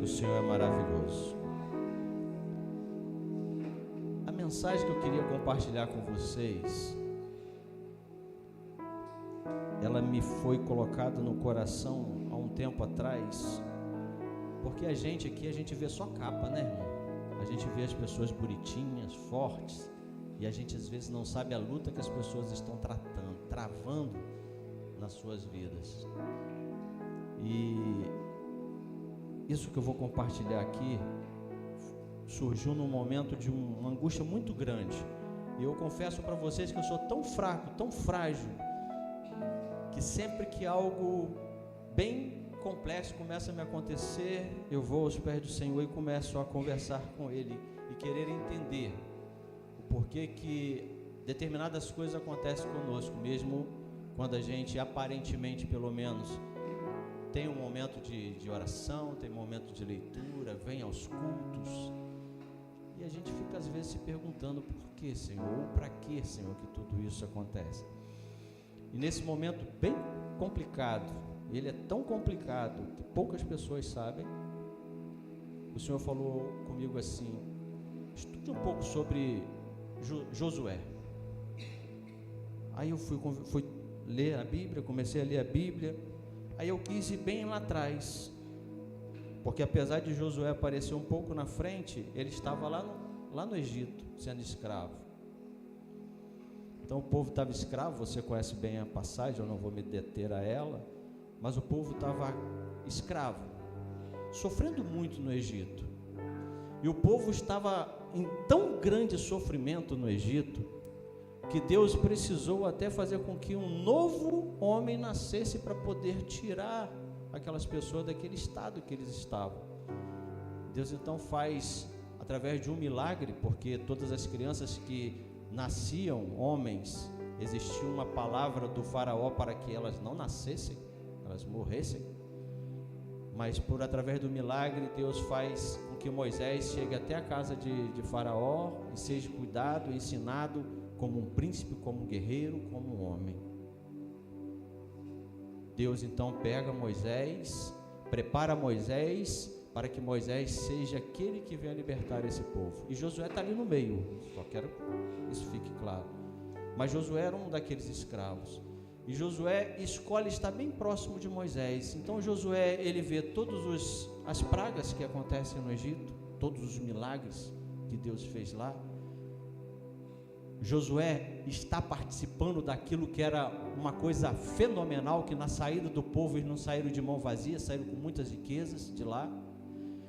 O Senhor é maravilhoso. A mensagem que eu queria compartilhar com vocês, ela me foi colocada no coração há um tempo atrás, porque a gente aqui, a gente vê só capa, né, irmão? A gente vê as pessoas bonitinhas, fortes, e a gente às vezes não sabe a luta que as pessoas estão travando nas suas vidas. E isso que eu vou compartilhar aqui surgiu num momento de uma angústia muito grande. E eu confesso para vocês que eu sou tão fraco, tão frágil, que sempre que algo bem complexo começa a me acontecer, eu vou aos pés do Senhor e começo a conversar com Ele e querer entender o porquê que determinadas coisas acontecem conosco, mesmo quando a gente aparentemente, pelo menos, tem um momento de oração, tem um momento de leitura, vem aos cultos, e a gente fica às vezes se perguntando por que, Senhor, ou para que, Senhor, que tudo isso acontece. E nesse momento bem complicado, ele é tão complicado que poucas pessoas sabem, o Senhor falou comigo assim: estude um pouco sobre Josué. Aí eu fui ler a Bíblia, comecei a ler a Bíblia. Aí eu quis ir bem lá atrás, porque apesar de Josué aparecer um pouco na frente, ele estava lá no Egito, sendo escravo. Então o povo estava escravo, você conhece bem a passagem, eu não vou me deter a ela, mas o povo estava escravo, sofrendo muito no Egito. E o povo estava em tão grande sofrimento no Egito, que Deus precisou até fazer com que um novo homem nascesse para poder tirar aquelas pessoas daquele estado que eles estavam. Deus então faz através de um milagre, porque todas as crianças que nasciam homens, existia uma palavra do faraó para que elas não nascessem, elas morressem, mas através do milagre Deus faz com que Moisés chegue até a casa de faraó e seja cuidado, ensinado como um príncipe, como um guerreiro, como um homem. Deus então pega Moisés, prepara Moisés para que Moisés seja aquele que venha libertar esse povo. E Josué está ali no meio, só quero que isso fique claro. Mas Josué era um daqueles escravos. E Josué escolhe estar bem próximo de Moisés. Então Josué, ele vê todas as pragas que acontecem no Egito, todos os milagres que Deus fez lá. Josué está participando daquilo que era uma coisa fenomenal, que na saída do povo eles não saíram de mão vazia, saíram com muitas riquezas de lá.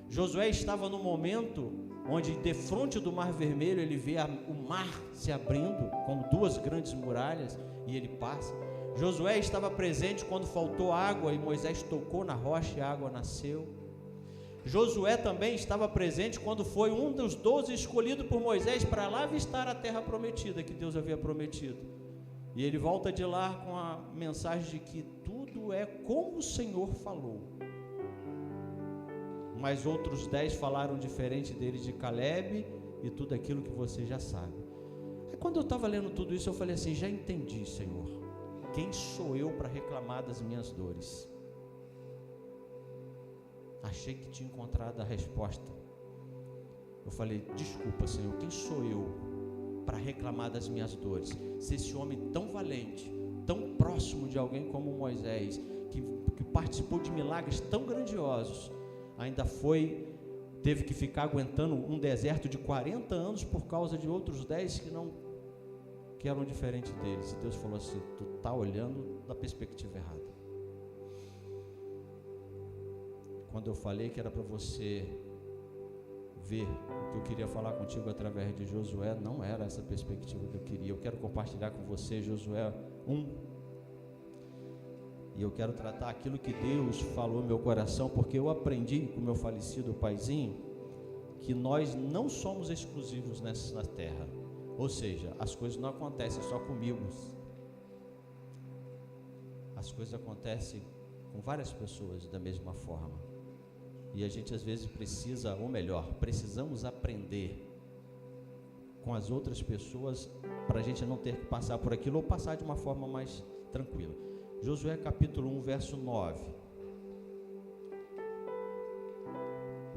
Josué estava no momento onde de frente do Mar Vermelho ele vê o mar se abrindo como duas grandes muralhas e ele passa. Josué estava presente quando faltou água e Moisés tocou na rocha e a água nasceu. Josué também estava presente quando foi um dos 12 escolhido por Moisés para lá avistar a terra prometida que Deus havia prometido. E ele volta de lá com a mensagem de que tudo é como o Senhor falou. Mas outros 10 falaram diferente dele, de Caleb, e tudo aquilo que você já sabe. Aí quando eu estava lendo tudo isso, eu falei assim: já entendi, Senhor. Quem sou eu para reclamar das minhas dores? Achei que tinha encontrado a resposta. Eu falei: desculpa, Senhor, quem sou eu para reclamar das minhas dores? Se esse homem tão valente, tão próximo de alguém como Moisés, que participou de milagres tão grandiosos, ainda teve que ficar aguentando um deserto de 40 anos por causa de outros 10 que eram diferentes deles. E Deus falou assim: tu está olhando da perspectiva errada. Quando eu falei que era para você ver o que eu queria falar contigo através de Josué, não era essa perspectiva que eu queria. Eu quero compartilhar com você Josué 1. E eu quero tratar aquilo que Deus falou no meu coração, porque eu aprendi com meu falecido paizinho que nós não somos exclusivos nessa terra. Ou seja, as coisas não acontecem só comigo. As coisas acontecem com várias pessoas da mesma forma. E a gente às vezes precisa, ou melhor, precisamos aprender com as outras pessoas para a gente não ter que passar por aquilo ou passar de uma forma mais tranquila. Josué capítulo 1, verso 9.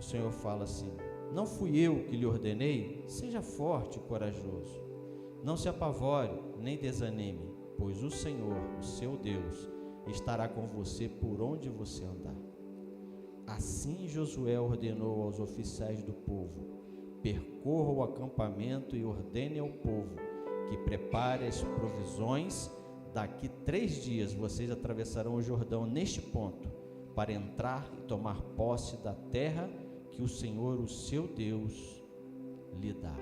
o Senhor fala assim: não fui eu que lhe ordenei? Seja forte e corajoso. Não se apavore, nem desanime, pois o Senhor, o seu Deus, estará com você por onde você andar. Assim Josué ordenou aos oficiais do povo: percorra o acampamento e ordene ao povo que prepare as provisões. Daqui 3 dias vocês atravessarão o Jordão neste ponto, para entrar e tomar posse da terra que o Senhor, o seu Deus, lhe dá.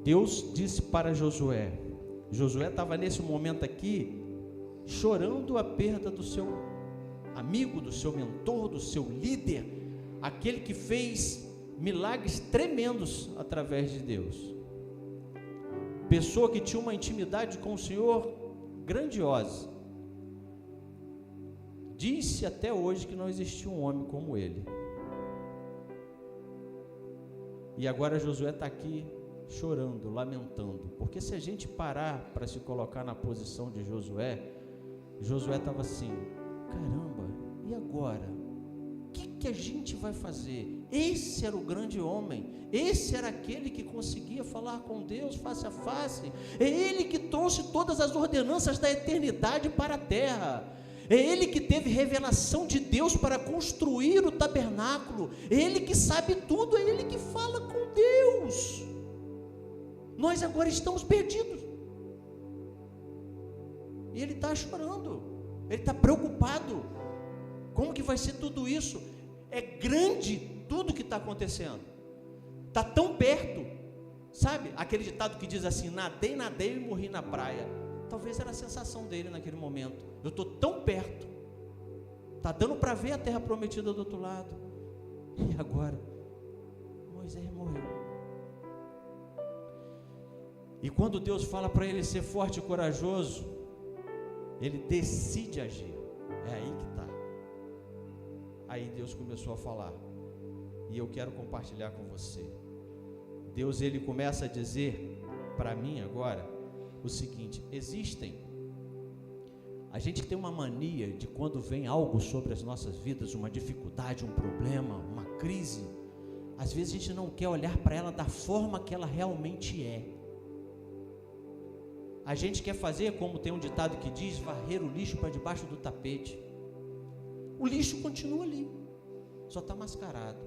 Deus disse para Josué estava nesse momento aqui, chorando a perda do seu amigo, do seu mentor, do seu líder, aquele que fez milagres tremendos através de Deus, pessoa que tinha uma intimidade com o Senhor grandiosa. Diz-se até hoje que não existia um homem como ele. E agora Josué está aqui chorando, lamentando, porque se a gente parar para se colocar na posição de Josué estava assim: caramba, e agora? O que a gente vai fazer? Esse era o grande homem, esse era aquele que conseguia falar com Deus face a face, é ele que trouxe todas as ordenanças da eternidade para a terra, é ele que teve revelação de Deus para construir o tabernáculo, é ele que sabe tudo, é ele que fala com Deus. Nós agora estamos perdidos, e ele está chorando, ele está preocupado. Como que vai ser tudo isso? É grande tudo que está acontecendo, está tão perto, sabe? Aquele ditado que diz assim: nadei e morri na praia. Talvez era a sensação dele naquele momento: eu estou tão perto, está dando para ver a terra prometida do outro lado, e agora Moisés morreu. E quando Deus fala para ele ser forte e corajoso, ele decide agir. É aí que está. Aí Deus começou a falar, e eu quero compartilhar com você. Deus, ele começa a dizer para mim agora o seguinte: a gente tem uma mania de, quando vem algo sobre as nossas vidas, uma dificuldade, um problema, uma crise, às vezes a gente não quer olhar para ela da forma que ela realmente é. A gente quer fazer, como tem um ditado que diz, varrer o lixo para debaixo do tapete. O lixo continua ali, só está mascarado.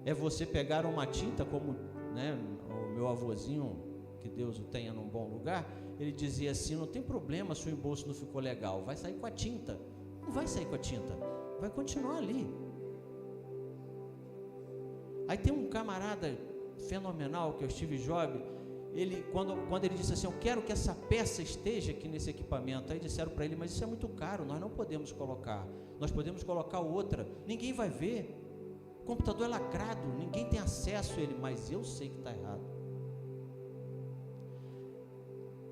É você pegar uma tinta, como, né, o meu avôzinho, que Deus o tenha num bom lugar, ele dizia assim: não tem problema se o embolso não ficou legal, vai sair com a tinta. Não vai sair com a tinta, vai continuar ali. Aí tem um camarada fenomenal, que é o Steve Jobs. Ele, quando ele disse assim: eu quero que essa peça esteja aqui nesse equipamento, aí disseram para ele: mas isso é muito caro, nós não podemos colocar, nós podemos colocar outra, ninguém vai ver, o computador é lacrado, ninguém tem acesso. Ele: mas eu sei que está errado.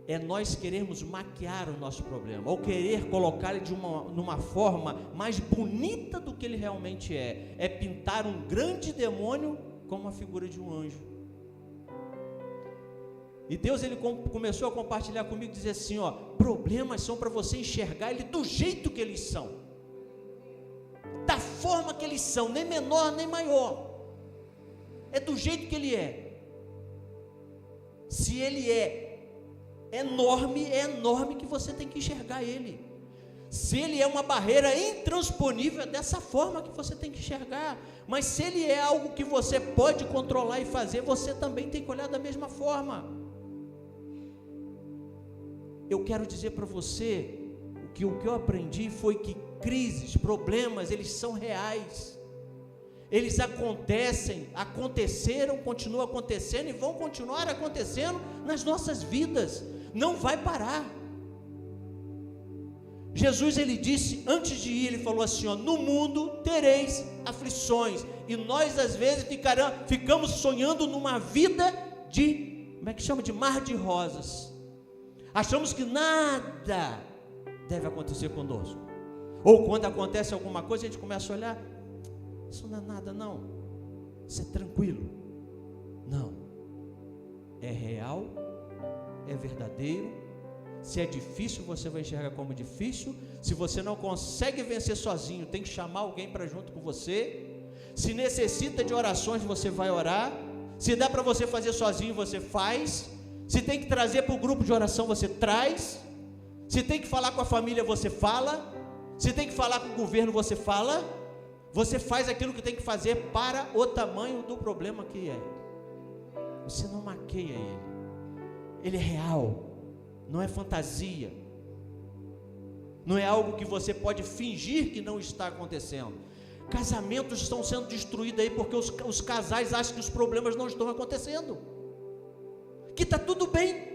É nós querermos maquiar o nosso problema, ou querer colocar ele numa forma mais bonita do que ele realmente é pintar um grande demônio como a figura de um anjo. E Deus, ele começou a compartilhar comigo, dizer assim: ó, problemas são para você enxergar ele do jeito que eles são, da forma que eles são, nem menor nem maior, é do jeito que ele é. Se ele é enorme que você tem que enxergar ele. Se ele é uma barreira intransponível, é dessa forma que você tem que enxergar. Mas se ele é algo que você pode controlar e fazer, você também tem que olhar da mesma forma. Eu quero dizer para você que o que eu aprendi foi que crises, problemas, eles são reais. Eles aconteceram, continuam acontecendo e vão continuar acontecendo nas nossas vidas. Não vai parar. Jesus, ele disse, antes de ir, ele falou assim: ó, no mundo tereis aflições. E nós às vezes ficamos sonhando numa vida de, como é que chama? De mar de rosas. Achamos que nada deve acontecer conosco. Ou quando acontece alguma coisa, a gente começa a olhar: isso não é nada não, isso é tranquilo. Não, é real, é verdadeiro. Se é difícil, você vai enxergar como difícil. Se você não consegue vencer sozinho, tem que chamar alguém para junto com você. Se necessita de orações, você vai orar. Se dá para você fazer sozinho, você faz. Se tem que trazer para o grupo de oração, você traz. Se tem que falar com a família, você fala. Se tem que falar com o governo, você fala. Você faz aquilo que tem que fazer para o tamanho do problema que é. Você não maqueia ele. Ele é real. Não é fantasia. Não é algo que você pode fingir que não está acontecendo. Casamentos estão sendo destruídos aí porque os casais acham que os problemas não estão acontecendo, que está tudo bem.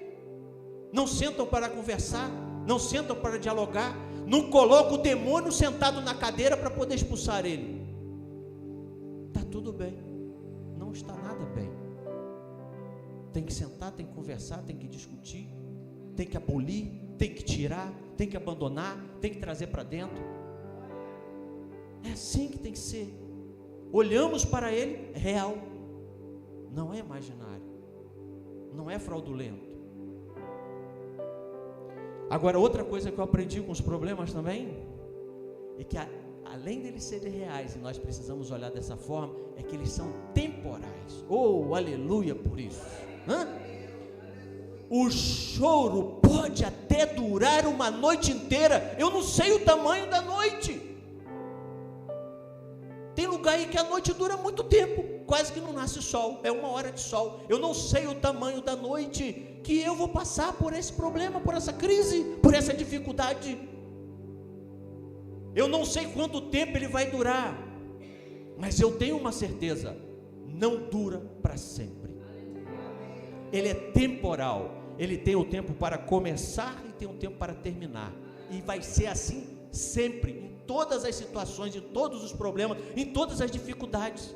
Não sentam para conversar, não sentam para dialogar, não colocam o demônio sentado na cadeira para poder expulsar ele. Está tudo bem. Não está nada bem. Tem que sentar, tem que conversar, tem que discutir, tem que abolir, tem que tirar, tem que abandonar, tem que trazer para dentro. É assim que tem que ser. Olhamos para ele, real, não é imaginário, não é fraudulento. Agora, outra coisa que eu aprendi com os problemas também é que além deles serem reais, e nós precisamos olhar dessa forma, é que eles são temporais. Oh, aleluia por isso. O choro pode até durar uma noite inteira. Eu não sei o tamanho da noite. Tem lugar aí que a noite dura muito tempo, quase que não nasce sol, é 1 hora de sol. Eu não sei o tamanho da noite que eu vou passar por esse problema, por essa crise, por essa dificuldade. Eu não sei quanto tempo ele vai durar, mas eu tenho uma certeza: não dura para sempre. Ele é temporal. Ele tem o tempo para começar e tem o tempo para terminar, e vai ser assim sempre, em todas as situações, em todos os problemas, em todas as dificuldades.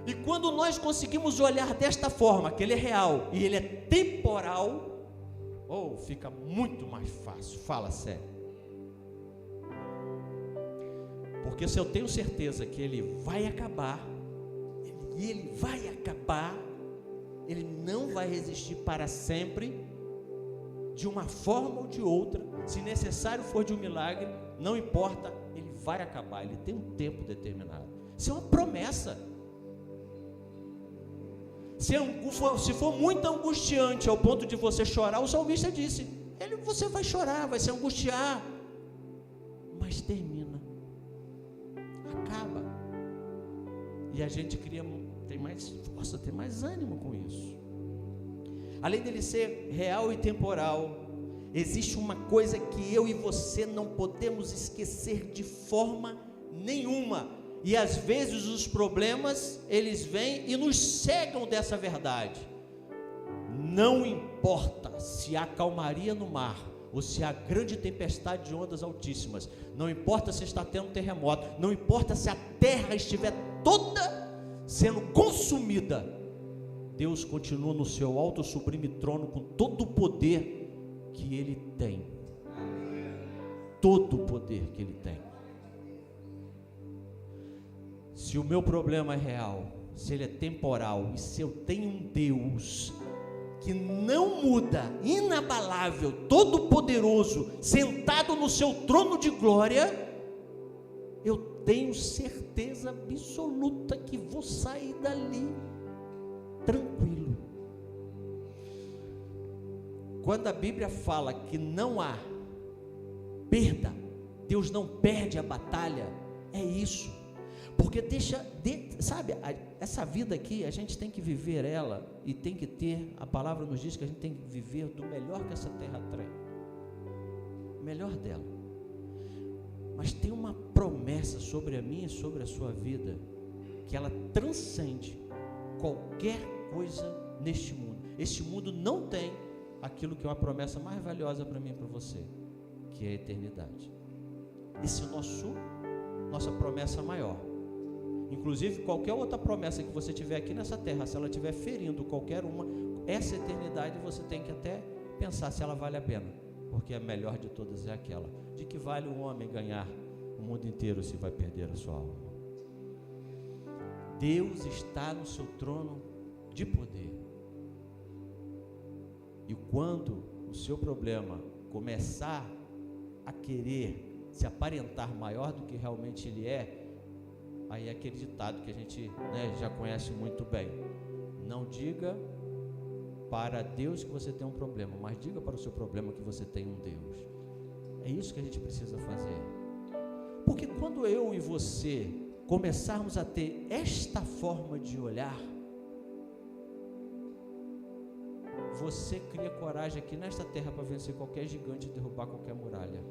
E quando nós conseguimos olhar desta forma, que ele é real e ele é temporal, fica muito mais fácil. Fala sério. Porque se eu tenho certeza que ele vai acabar, ele vai acabar, ele não vai resistir para sempre, de uma forma ou de outra. Se necessário for de um milagre, não importa, ele vai acabar, ele tem um tempo determinado. Isso é uma promessa. Se for muito angustiante ao ponto de você chorar, o salmista disse, você vai chorar, vai se angustiar, mas termina, acaba, e a gente tem mais força, tem mais ânimo com isso. Além dele ser real e temporal, existe uma coisa que eu e você não podemos esquecer de forma nenhuma, e às vezes os problemas, eles vêm e nos cegam dessa verdade. Não importa se há calmaria no mar, ou se há grande tempestade de ondas altíssimas, não importa se está tendo terremoto, não importa se a terra estiver toda sendo consumida, Deus continua no seu alto sublime trono com todo o poder que Ele tem. Todo o poder que Ele tem. Se o meu problema é real, se ele é temporal, e se eu tenho um Deus que não muda, inabalável, todo poderoso, sentado no seu trono de glória, eu tenho certeza absoluta que vou sair dali tranquilo. Quando a Bíblia fala que não há perda, Deus não perde a batalha, é isso. Porque sabe, essa vida aqui, a gente tem que viver ela, e tem que ter, a palavra nos diz que a gente tem que viver do melhor que essa terra tem, o melhor dela. Mas tem uma promessa sobre a minha e sobre a sua vida, que ela transcende qualquer coisa neste mundo. Este mundo não tem aquilo que é uma promessa mais valiosa para mim e para você, que é a eternidade. Esse é nossa promessa maior. Inclusive, qualquer outra promessa que você tiver aqui nessa terra, se ela estiver ferindo qualquer uma, essa eternidade você tem que até pensar se ela vale a pena, porque a melhor de todas é aquela. De que vale um homem ganhar o mundo inteiro se vai perder a sua alma? Deus está no seu trono de poder, e quando o seu problema começar a querer se aparentar maior do que realmente ele é, aí é aquele ditado que a gente, já conhece muito bem: não diga para Deus que você tem um problema, mas diga para o seu problema que você tem um Deus. É isso que a gente precisa fazer. Porque quando eu e você começarmos a ter esta forma de olhar, você cria coragem aqui nesta terra para vencer qualquer gigante e derrubar qualquer muralha.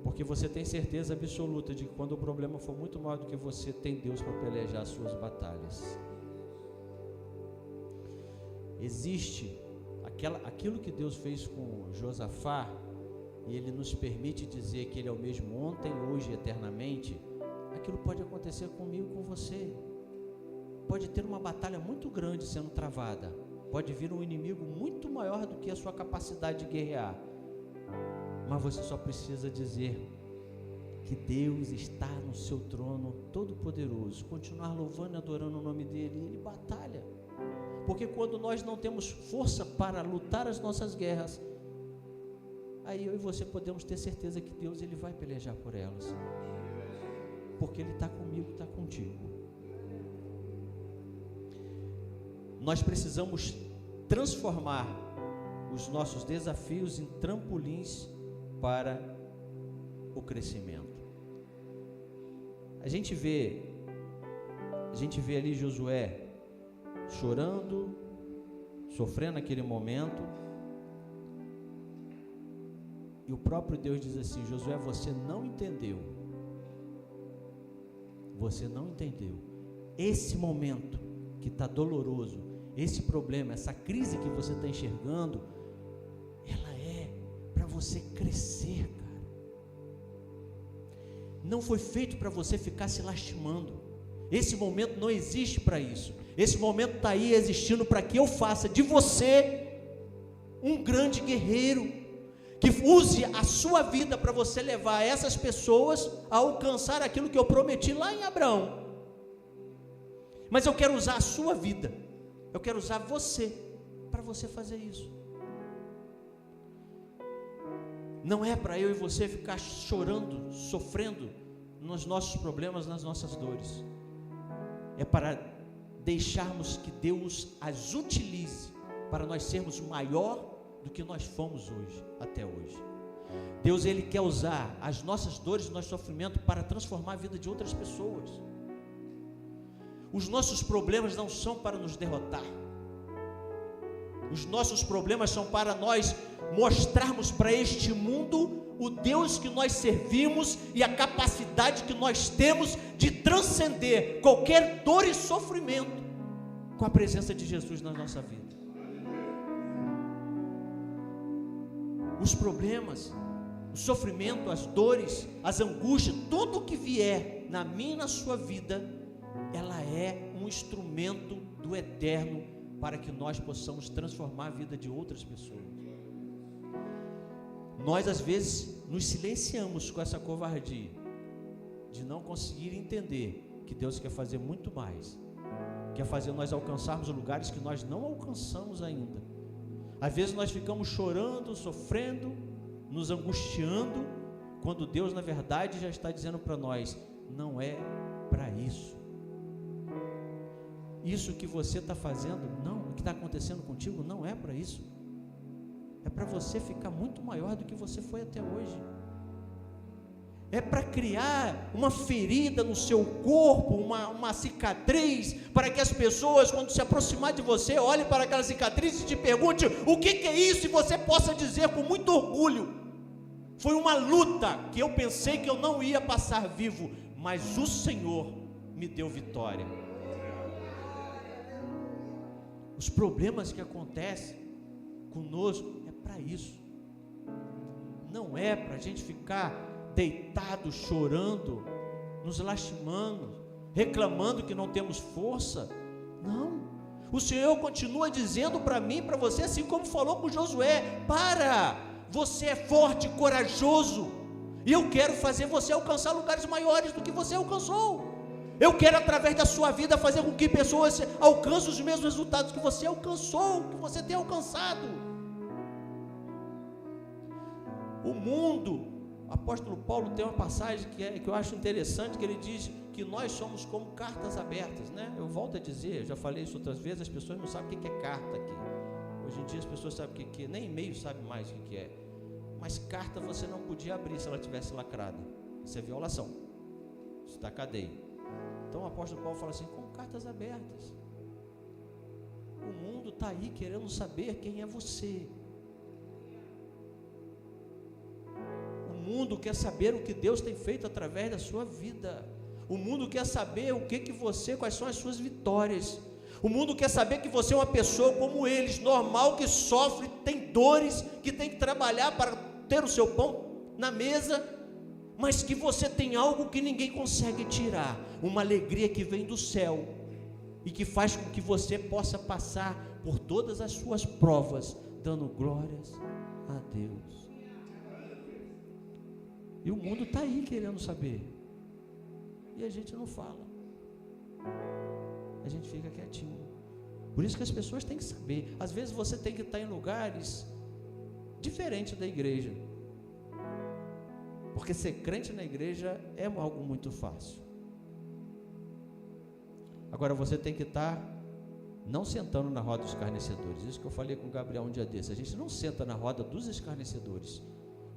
Porque você tem certeza absoluta de que quando o problema for muito maior do que você, tem Deus para pelejar as suas batalhas. Existe aquilo que Deus fez com Josafá, e Ele nos permite dizer que Ele é o mesmo ontem, hoje e eternamente. Aquilo pode acontecer comigo, com você. Pode ter uma batalha muito grande sendo travada, pode vir um inimigo muito maior do que a sua capacidade de guerrear, mas você só precisa dizer que Deus está no seu trono todo poderoso, continuar louvando e adorando o nome dEle, e Ele batalha. Porque quando nós não temos força para lutar as nossas guerras, aí eu e você podemos ter certeza que Deus, Ele vai pelejar por elas, porque Ele está comigo, está contigo. Nós precisamos transformar os nossos desafios em trampolins para o crescimento. A gente vê ali Josué chorando, sofrendo naquele momento, e o próprio Deus diz assim: Josué, você não entendeu, esse momento que está doloroso, esse problema, essa crise que você está enxergando, ela é para você crescer, cara. Não foi feito para você ficar se lastimando. Esse momento não existe para isso. Esse momento está aí existindo para que eu faça de você um grande guerreiro, que use a sua vida para você levar essas pessoas a alcançar aquilo que eu prometi lá em Abraão. Mas eu quero usar a sua vida, eu quero usar você para você fazer isso. Não é para eu e você ficar chorando, sofrendo nos nossos problemas, nas nossas dores. É para deixarmos que Deus as utilize para nós sermos maior do que nós fomos hoje, até hoje. Deus, Ele quer usar as nossas dores e nosso sofrimento para transformar a vida de outras pessoas. Os nossos problemas não são para nos derrotar. Os nossos problemas são para nós mostrarmos para este mundo o Deus que nós servimos e a capacidade que nós temos de transcender qualquer dor e sofrimento com a presença de Jesus na nossa vida. Os problemas, o sofrimento, as dores, as angústias, tudo o que vier na minha e na sua vida, ela é um instrumento do eterno para que nós possamos transformar a vida de outras pessoas. Nós às vezes nos silenciamos com essa covardia de não conseguir entender que Deus quer fazer muito mais, quer fazer nós alcançarmos lugares que nós não alcançamos ainda. Às vezes nós ficamos chorando, sofrendo, nos angustiando, quando Deus na verdade já está dizendo para nós: não é para isso. Isso que você está fazendo, não, o que está acontecendo contigo não é para isso. É para você ficar muito maior do que você foi até hoje. É para criar uma ferida no seu corpo, uma cicatriz, para que as pessoas, quando se aproximar de você, olhem para aquela cicatriz e te perguntem: o que é isso? E você possa dizer com muito orgulho: foi uma luta que eu pensei que eu não ia passar vivo, mas o Senhor me deu vitória. Os problemas que acontecem conosco é para isso. Não é para a gente ficar deitado, chorando, nos lastimando, reclamando que não temos força. Não. O Senhor continua dizendo para mim, para você, assim como falou com Josué: para, você é forte, corajoso, e eu quero fazer você alcançar lugares maiores do que você alcançou. Eu quero, através da sua vida, fazer com que pessoas alcancem os mesmos resultados que você alcançou, que você tem alcançado. O mundo, o apóstolo Paulo tem uma passagem que eu acho interessante, que ele diz que nós somos como cartas abertas, né? Eu volto a dizer, eu já falei isso outras vezes, as pessoas não sabem o que é carta aqui. Hoje em dia as pessoas sabem o que é, nem e-mail sabe mais o que é. Mas carta você não podia abrir se ela tivesse lacrada. Isso é violação. Isso dá cadeia. Então o apóstolo Paulo fala assim, como cartas abertas. O mundo está aí querendo saber quem é você. O mundo quer saber o que Deus tem feito através da sua vida. O mundo quer saber o que você, quais são as suas vitórias. O mundo quer saber que você é uma pessoa como eles, normal, que sofre, tem dores, que tem que trabalhar para ter o seu pão na mesa, mas que você tem algo que ninguém consegue tirar, uma alegria que vem do céu e que faz com que você possa passar por todas as suas provas, dando glórias a Deus. E o mundo está aí querendo saber, e a gente não fala, a gente fica quietinho. Por isso que as pessoas têm que saber. Às vezes você tem que estar em lugares diferentes da igreja, porque ser crente na igreja é algo muito fácil. Agora você tem que estar não sentando na roda dos escarnecedores. Isso que eu falei com o Gabriel um dia desse. A gente não senta na roda dos escarnecedores,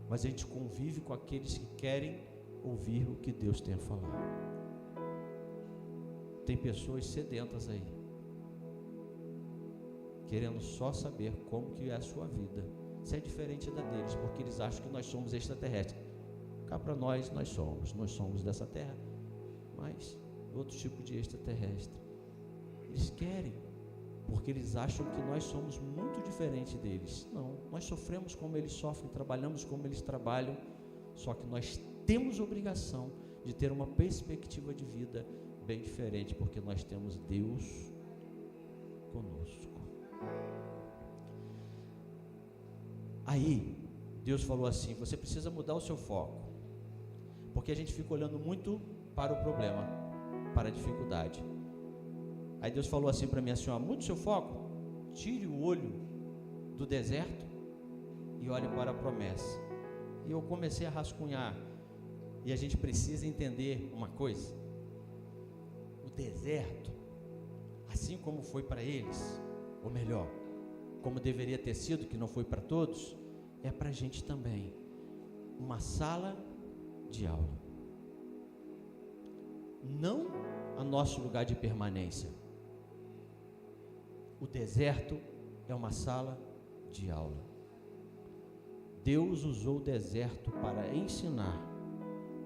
mas a gente convive com aqueles que querem ouvir o que Deus tem a falar. Tem pessoas sedentas aí, querendo só saber como que é a sua vida, se é diferente da deles, porque eles acham que nós somos extraterrestres. Cá para nós somos dessa terra, mas outro tipo de extraterrestre. Eles querem, porque eles acham que nós somos muito diferentes deles. Não, nós sofremos como eles sofrem, trabalhamos como eles trabalham, só que nós temos obrigação de ter uma perspectiva de vida bem diferente, porque nós temos Deus conosco. Aí Deus falou assim, você precisa mudar o seu foco, porque a gente fica olhando muito para o problema, para a dificuldade. Aí Deus falou assim para mim, assim, ó, mude o seu foco, tire o olho do deserto e olhe para a promessa. E eu comecei a rascunhar, e a gente precisa entender uma coisa: o deserto, assim como foi para eles, ou melhor, como deveria ter sido, que não foi para todos, é para a gente também, uma sala de aula, não a nosso lugar de permanência. O deserto é uma sala de aula. Deus usou o deserto para ensinar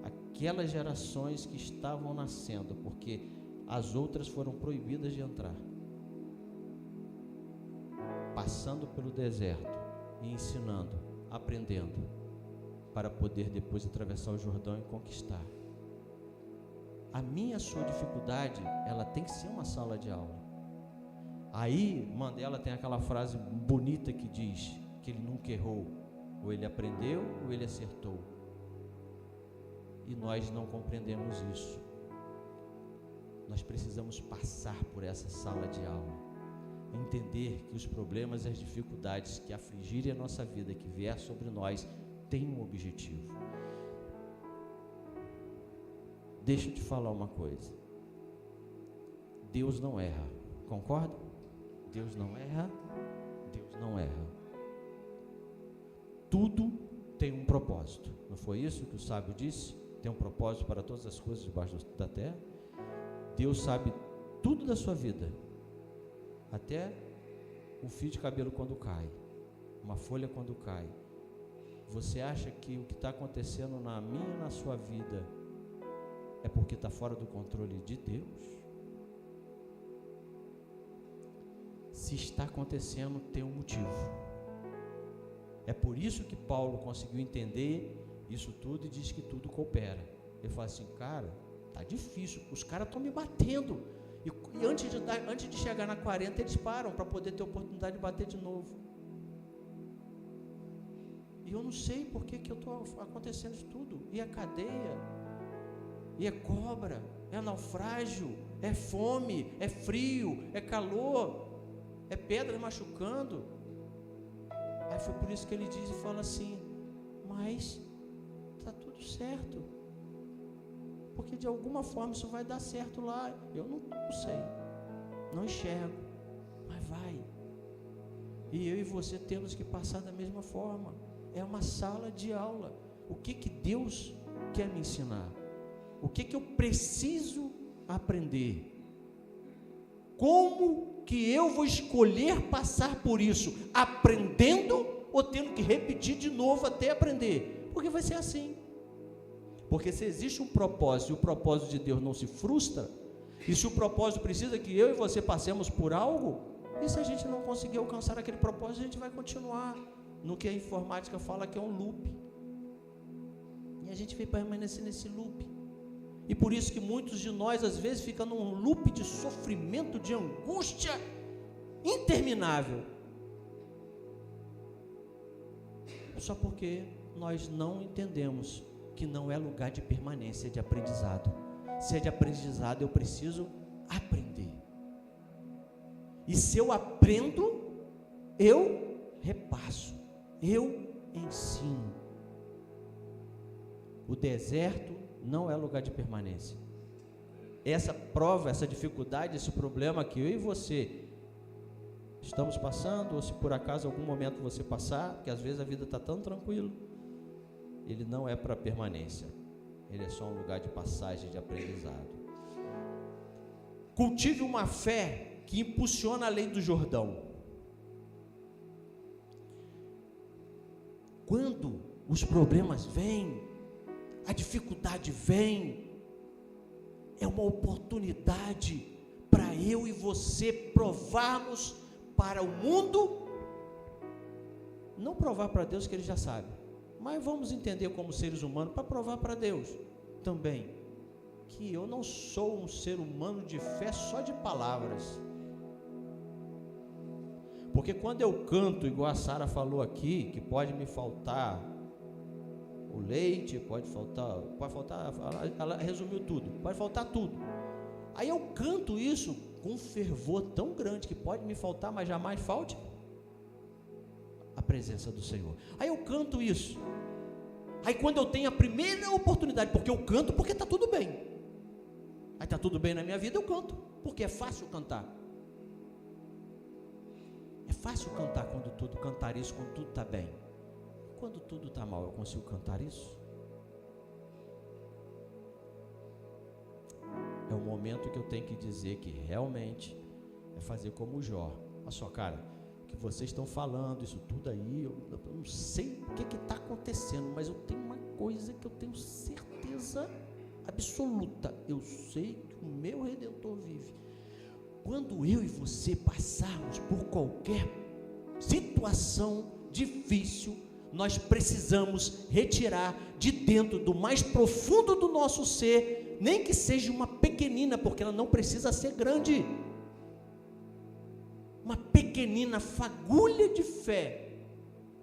aquelas gerações que estavam nascendo, porque as outras foram proibidas de entrar, passando pelo deserto e ensinando, aprendendo, para poder depois atravessar o Jordão e conquistar. A minha, a sua dificuldade, ela tem que ser uma sala de aula. Aí Mandela tem aquela frase bonita que diz que ele nunca errou, ou ele aprendeu ou ele acertou, e nós não compreendemos isso. Nós precisamos passar por essa sala de aula, entender que os problemas e as dificuldades que afligirem a nossa vida, que vier sobre nós, têm um objetivo. Deixa eu te falar uma coisa, Deus não erra, concorda? Deus não erra, Deus não erra. Tudo tem um propósito, não foi isso que o sábio disse? Tem um propósito para todas as coisas debaixo da terra. Deus sabe tudo da sua vida, até um fio de cabelo quando cai, uma folha quando cai. Você acha que o que está acontecendo na minha e na sua vida é porque está fora do controle de Deus? Se está acontecendo, tem um motivo. É por isso que Paulo conseguiu entender isso tudo e diz que tudo coopera. Ele fala assim, cara, tá difícil, os caras estão me batendo, e antes de chegar na 40 eles param para poder ter oportunidade de bater de novo, e eu não sei por que eu estou acontecendo isso tudo, e a cadeia, e é cobra, é naufrágio, é fome, é frio, é calor, é pedra machucando. Aí foi por isso que ele diz e fala assim, mas está tudo certo, porque de alguma forma isso vai dar certo lá. Eu não sei, não enxergo, mas vai. E eu e você temos que passar da mesma forma. É uma sala de aula. O que Deus quer me ensinar? O que eu preciso aprender? Como que eu vou escolher passar por isso? Aprendendo ou tendo que repetir de novo até aprender? Porque vai ser assim. Porque se existe um propósito e o propósito de Deus não se frustra, e se o propósito precisa que eu e você passemos por algo, e se a gente não conseguir alcançar aquele propósito, a gente vai continuar no que a informática fala que é um loop. E a gente vai permanecer nesse loop. E por isso que muitos de nós às vezes ficam num loop de sofrimento, de angústia interminável. Só porque nós não entendemos que não é lugar de permanência, é de aprendizado. Se é de aprendizado, eu preciso aprender. E se eu aprendo, eu repasso, eu ensino. O deserto não é lugar de permanência. Essa prova, essa dificuldade, esse problema que eu e você estamos passando, ou se por acaso algum momento você passar, porque às vezes a vida está tão tranquila, ele não é para permanência, ele é só um lugar de passagem, de aprendizado. Cultive uma fé que impulsiona a lei do Jordão. Quando os problemas vêm, a dificuldade vem, é uma oportunidade para eu e você provarmos para o mundo, não provar para Deus que Ele já sabe, mas vamos entender como seres humanos, para provar para Deus também, que eu não sou um ser humano de fé só de palavras. Porque quando eu canto, igual a Sara falou aqui, que pode me faltar o leite, pode faltar, ela resumiu tudo, pode faltar tudo. Aí eu canto isso com um fervor tão grande que pode me faltar, mas jamais falte a presença do Senhor. Aí eu canto isso. Aí quando eu tenho a primeira oportunidade, porque eu canto porque está tudo bem. Aí está tudo bem na minha vida, eu canto, porque é fácil cantar. É fácil cantar cantar isso quando tudo está bem. Quando tudo está mal, eu consigo cantar isso? É o momento que eu tenho que dizer que realmente é fazer como o Jó. Olha só, cara, o que vocês estão falando, isso tudo aí, eu não sei o que está acontecendo, mas eu tenho uma coisa que eu tenho certeza absoluta. Eu sei que o meu Redentor vive. Quando eu e você passarmos por qualquer situação difícil, nós precisamos retirar de dentro do mais profundo do nosso ser, nem que seja uma pequenina, porque ela não precisa ser grande, uma pequenina fagulha de fé,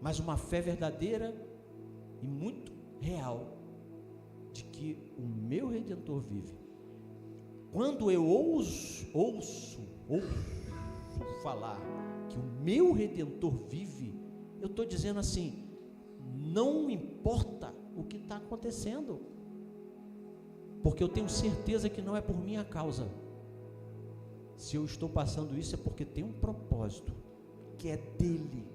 mas uma fé verdadeira e muito real, de que o meu Redentor vive. Quando eu ouço falar que o meu Redentor vive, eu estou dizendo assim, não importa o que está acontecendo, porque eu tenho certeza que não é por minha causa. Se eu estou passando isso é porque tem um propósito, que é dele,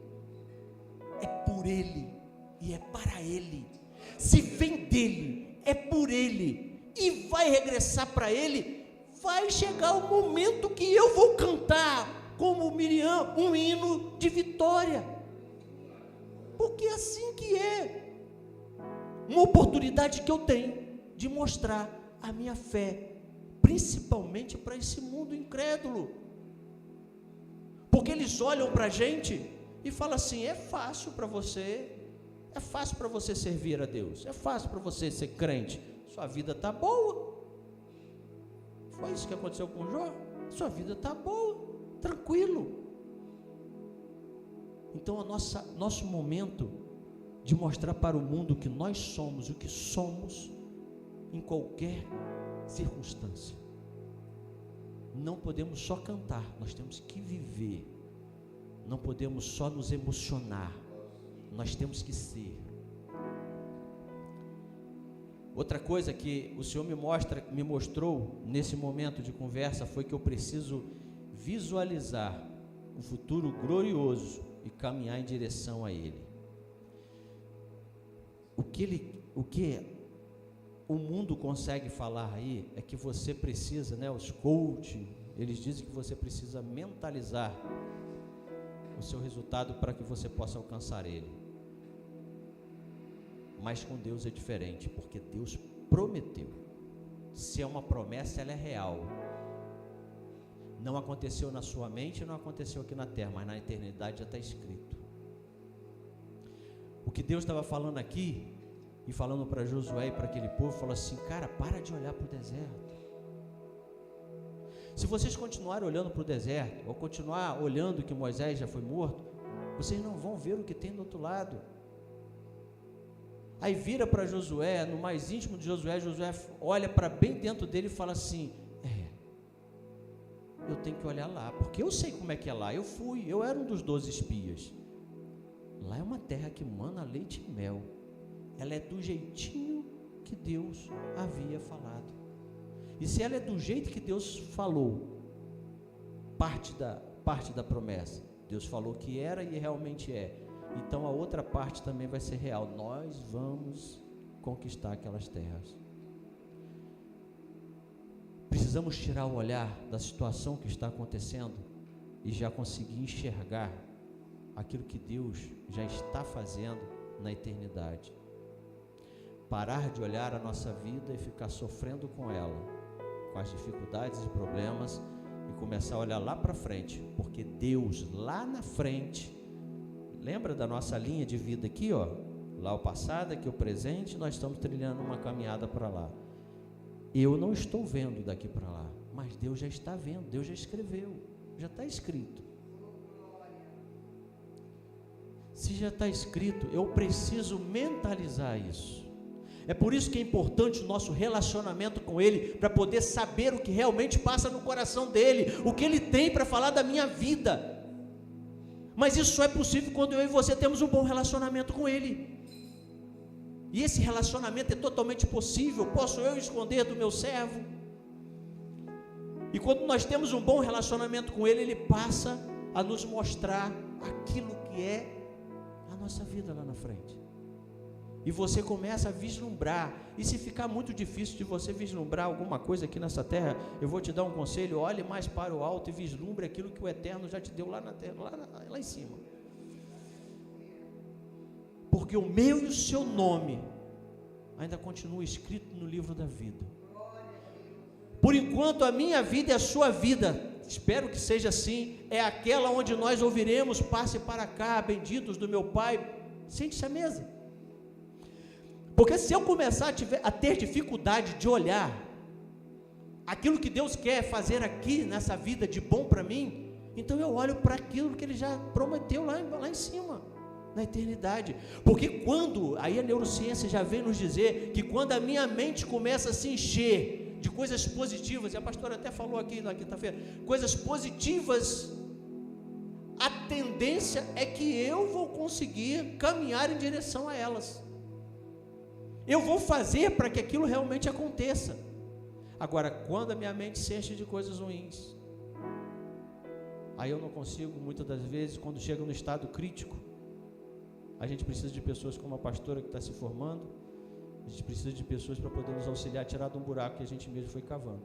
é por ele e é para ele. Se vem dele, é por ele e vai regressar para ele, vai chegar o momento que eu vou cantar como Miriam um hino de vitória, porque é assim que é, uma oportunidade que eu tenho de mostrar a minha fé, principalmente para esse mundo incrédulo, porque eles olham para a gente e falam assim, é fácil para você servir a Deus, é fácil para você ser crente, sua vida está boa. Foi isso que aconteceu com o Jó, sua vida está boa, tranquilo. Então nosso momento de mostrar para o mundo que nós somos o que somos em qualquer circunstância. Não podemos só cantar, nós temos que viver. Não podemos só nos emocionar, nós temos que ser. Outra coisa que o Senhor me mostrou nesse momento de conversa foi que eu preciso visualizar um futuro glorioso e caminhar em direção a Ele. O que o mundo consegue falar aí é que você precisa, né, os coaches, eles dizem que você precisa mentalizar o seu resultado para que você possa alcançar ele. Mas com Deus é diferente, porque Deus prometeu. Se é uma promessa, ela é real. Não aconteceu na sua mente, não aconteceu aqui na terra, mas na eternidade já está escrito. O que Deus estava falando aqui, e falando para Josué e para aquele povo, falou assim: cara, para de olhar para o deserto. Se vocês continuarem olhando para o deserto, ou continuar olhando que Moisés já foi morto, vocês não vão ver o que tem do outro lado. Aí vira para Josué, no mais íntimo de Josué, Josué olha para bem dentro dele e fala assim: eu tenho que olhar lá, porque eu sei como é que é lá, eu era um dos 12 espias. Lá é uma terra que mana leite e mel, ela é do jeitinho que Deus havia falado. E se ela é do jeito que Deus falou, parte da promessa, Deus falou que era e realmente é, então a outra parte também vai ser real. Nós vamos conquistar aquelas terras. Precisamos tirar o olhar da situação que está acontecendo e já conseguir enxergar aquilo que Deus já está fazendo na eternidade. Parar de olhar a nossa vida e ficar sofrendo com ela, com as dificuldades e problemas, e começar a olhar lá para frente, porque Deus lá na frente, lembra da nossa linha de vida aqui, ó, lá o passado, aqui o presente, nós estamos trilhando uma caminhada para lá. Eu não estou vendo daqui para lá, mas Deus já está vendo, Deus já escreveu, já está escrito. Se já está escrito, eu preciso mentalizar isso. É por isso que é importante o nosso relacionamento com Ele, para poder saber o que realmente passa no coração dEle, o que Ele tem para falar da minha vida. Mas isso só é possível quando eu e você temos um bom relacionamento com Ele. E esse relacionamento é totalmente possível. Posso eu esconder do meu servo? E quando nós temos um bom relacionamento com Ele, Ele passa a nos mostrar aquilo que é a nossa vida lá na frente. E você começa a vislumbrar. E se ficar muito difícil de você vislumbrar alguma coisa aqui nessa terra, eu vou te dar um conselho: olhe mais para o alto e vislumbre aquilo que o Eterno já te deu lá na terra, lá em cima. Porque o meu e o seu nome ainda continua escrito no livro da vida. Por enquanto a minha vida e a sua vida, espero que seja assim, é aquela onde nós ouviremos: passe para cá, benditos do meu Pai, sente-se à mesa. Porque se eu começar a ter dificuldade de olhar aquilo que Deus quer fazer aqui nessa vida de bom para mim, então eu olho para aquilo que Ele já prometeu lá em cima, na eternidade. Porque aí a neurociência já vem nos dizer que quando a minha mente começa a se encher de coisas positivas, e a pastora até falou aqui na quinta-feira, coisas positivas, a tendência é que eu vou conseguir caminhar em direção a elas. Eu vou fazer para que aquilo realmente aconteça. Agora, quando a minha mente se enche de coisas ruins, aí eu não consigo, muitas das vezes, quando chega no estado crítico, a gente precisa de pessoas como a pastora que está se formando, a gente precisa de pessoas para poder nos auxiliar a tirar de um buraco que a gente mesmo foi cavando.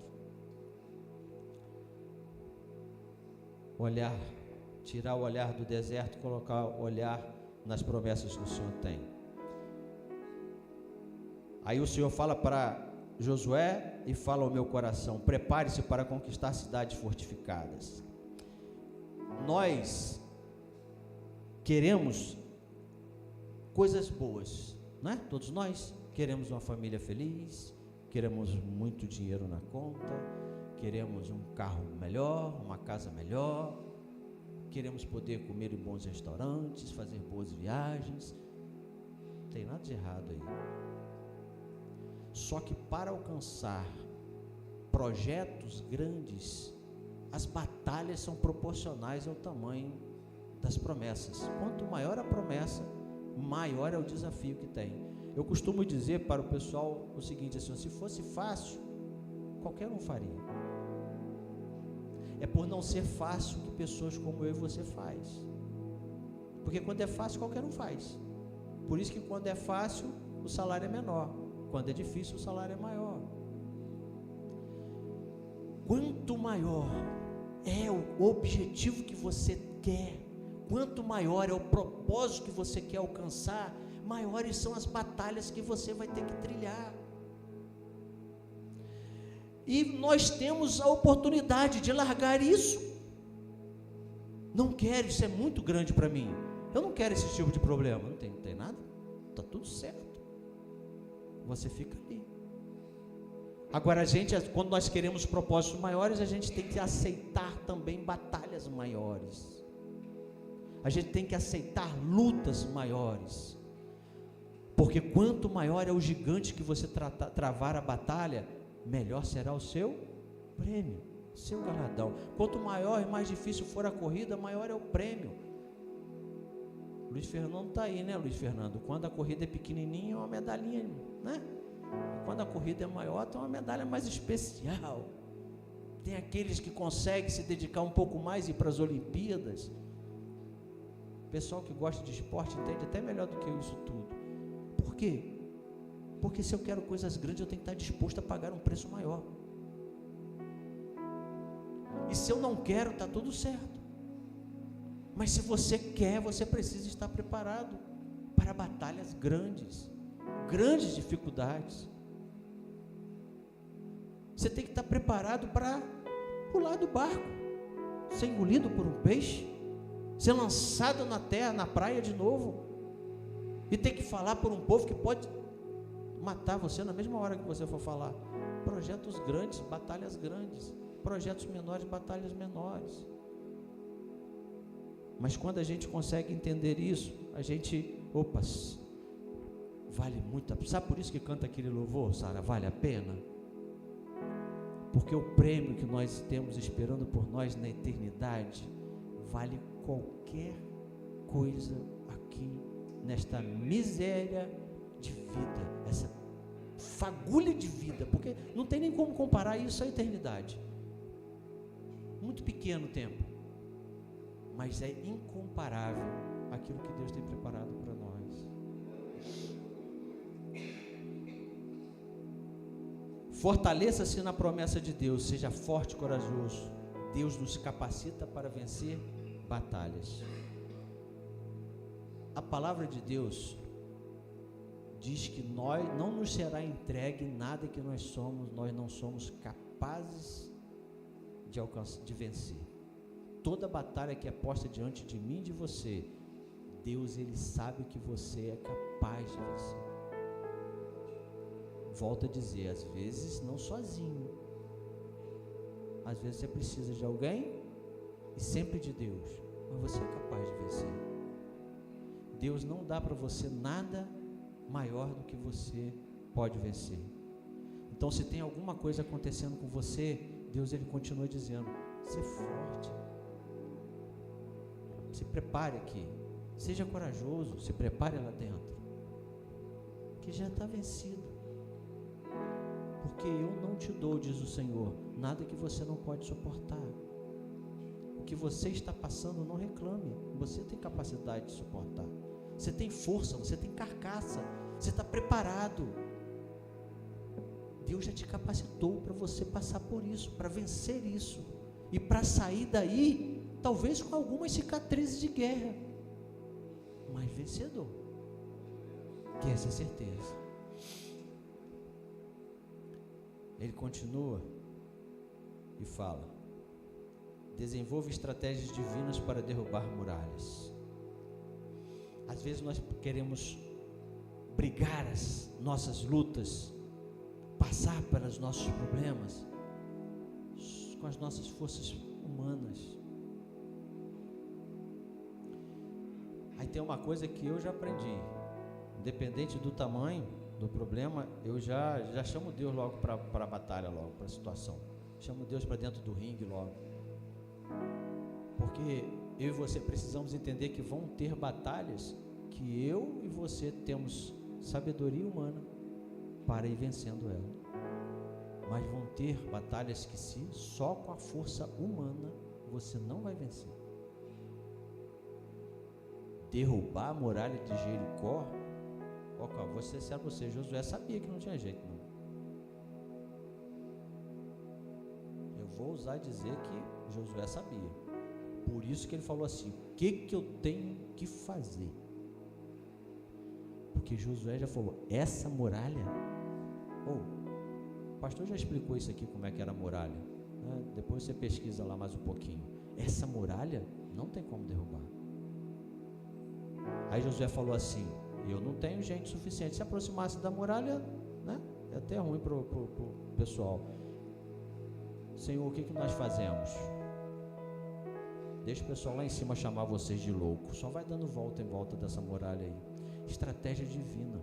Olhar, tirar o olhar do deserto, colocar o olhar nas promessas que o Senhor tem. Aí o Senhor fala para Josué e fala ao meu coração: prepare-se para conquistar cidades fortificadas. Nós queremos coisas boas, não é? Todos nós queremos uma família feliz, queremos muito dinheiro na conta, queremos um carro melhor, uma casa melhor, queremos poder comer em bons restaurantes, fazer boas viagens. Não tem nada de errado aí. Só que para alcançar projetos grandes, as batalhas são proporcionais ao tamanho das promessas. Quanto maior a promessa, maior é o desafio que tem. eu costumo dizer para o pessoal o seguinte, assim, se fosse fácil, qualquer um faria. É por não ser fácil que pessoas como eu e você faz. Porque quando é fácil, qualquer um faz. Por isso que quando é fácil, o salário é menor. Quando é difícil, o salário é maior. Quanto maior é o objetivo que você quer, quanto maior é o propósito que você quer alcançar, maiores são as batalhas que você vai ter que trilhar. E nós temos a oportunidade de largar isso. Não quero, isso é muito grande para mim. Eu não quero esse tipo de problema. Não tem nada, está tudo certo. Você fica ali. Agora quando nós queremos propósitos maiores, a gente tem que aceitar também batalhas maiores. A gente tem que aceitar lutas maiores. Porque quanto maior é o gigante que você travar a batalha, melhor será o seu prêmio, seu galardão. Quanto maior e mais difícil for a corrida, maior é o prêmio. Luiz Fernando está aí, né, Luiz Fernando? Quando a corrida é pequenininha, é uma medalhinha, né? Quando a corrida é maior, tem uma medalha mais especial. Tem aqueles que conseguem se dedicar um pouco mais e ir para as Olimpíadas. O pessoal que gosta de esporte entende até melhor do que isso tudo. Por quê? Porque se eu quero coisas grandes, eu tenho que estar disposto a pagar um preço maior. E se eu não quero, está tudo certo. Mas se você quer, você precisa estar preparado para batalhas grandes, grandes dificuldades. Você tem que estar preparado para pular do barco, ser engolido por um peixe, ser lançado na terra, na praia de novo, e ter que falar por um povo que pode matar você na mesma hora que você for falar. Projetos grandes, batalhas grandes. Projetos menores, batalhas menores. Mas quando a gente consegue entender isso, a gente, vale muito. Sabe por isso que canta aquele louvor, Sara? Vale a pena? Porque o prêmio que nós temos esperando por nós na eternidade vale qualquer coisa aqui nesta miséria de vida, essa fagulha de vida, porque não tem nem como comparar isso à eternidade. Muito pequeno tempo, mas é incomparável aquilo que Deus tem preparado para nós. Fortaleça-se na promessa de Deus, seja forte e corajoso. Deus nos capacita para vencer batalhas. A palavra de Deus diz que não nos será entregue nada que nós não somos capazes de vencer. Toda batalha que é posta diante de mim e de você, Deus, Ele sabe que você é capaz de vencer. Volto a dizer, às vezes não sozinho, às vezes você precisa de alguém e sempre de Deus, mas você é capaz de vencer. Deus não dá para você nada maior do que você pode vencer. Então, se tem alguma coisa acontecendo com você, Deus, Ele continua dizendo, ser forte, se prepare aqui, seja corajoso, se prepare lá dentro, que já está vencido. Porque eu não te dou, diz o Senhor, nada que você não pode suportar. O que você está passando, não reclame. Você tem capacidade de suportar. Você tem força, você tem carcaça, você está preparado. Deus já te capacitou para você passar por isso, para vencer isso. E para sair daí, talvez com algumas cicatrizes de guerra, mas vencedor. Que essa é a certeza. Ele continua e fala: desenvolva estratégias divinas para derrubar muralhas. Às vezes nós queremos brigar as nossas lutas, passar pelos nossos problemas com as nossas forças humanas. Aí tem uma coisa que eu já aprendi: independente do tamanho do problema, eu já chamo Deus logo para a batalha, logo para a situação. Chamo Deus para dentro do ringue logo. Porque eu e você precisamos entender que vão ter batalhas que eu e você temos sabedoria humana para ir vencendo ela. Mas vão ter batalhas que só com a força humana você não vai vencer. Derrubar a muralha de Jericó, vou ser sincero com você, Josué sabia que não tinha jeito não. Eu vou ousar dizer que Josué sabia. Por isso que ele falou assim: o que eu tenho que fazer? Porque Josué já falou: essa muralha, o pastor já explicou isso aqui, como é que era a muralha, né? Depois você pesquisa lá mais um pouquinho. Essa muralha não tem como derrubar. Aí Josué falou assim: eu não tenho gente suficiente. Se aproximasse da muralha, né? É até ruim para o pessoal. Senhor, o que nós fazemos? Deixa o pessoal lá em cima chamar vocês de louco. Só vai dando volta em volta dessa muralha aí. Estratégia divina.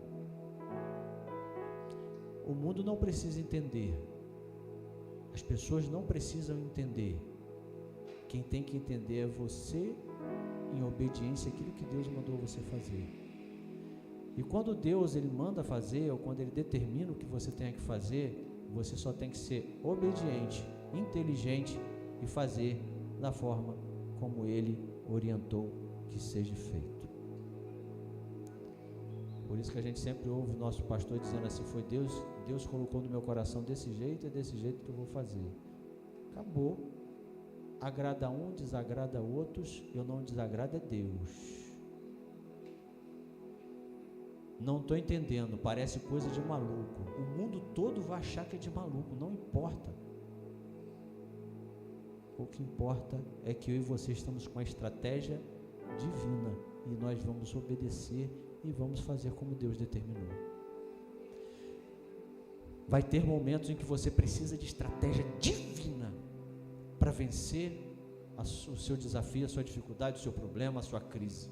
O mundo não precisa entender. As pessoas não precisam entender. Quem tem que entender é você, em obediência àquilo que Deus mandou você fazer. E quando Deus ele manda fazer, ou quando ele determina o que você tem que fazer, você só tem que ser obediente, inteligente e fazer da forma como ele orientou que seja feito. Por isso que a gente sempre ouve o nosso pastor dizendo assim: foi Deus colocou no meu coração desse jeito, é desse jeito que eu vou fazer. Acabou. Agrada um, desagrada outros, eu não desagrado é Deus. Não estou entendendo, parece coisa de maluco. O mundo todo vai achar que é de maluco, não importa. O que importa é que eu e você estamos com a estratégia divina e nós vamos obedecer e vamos fazer como Deus determinou. Vai ter momentos em que você precisa de estratégia divina para vencer o seu desafio, a sua dificuldade, o seu problema, a sua crise.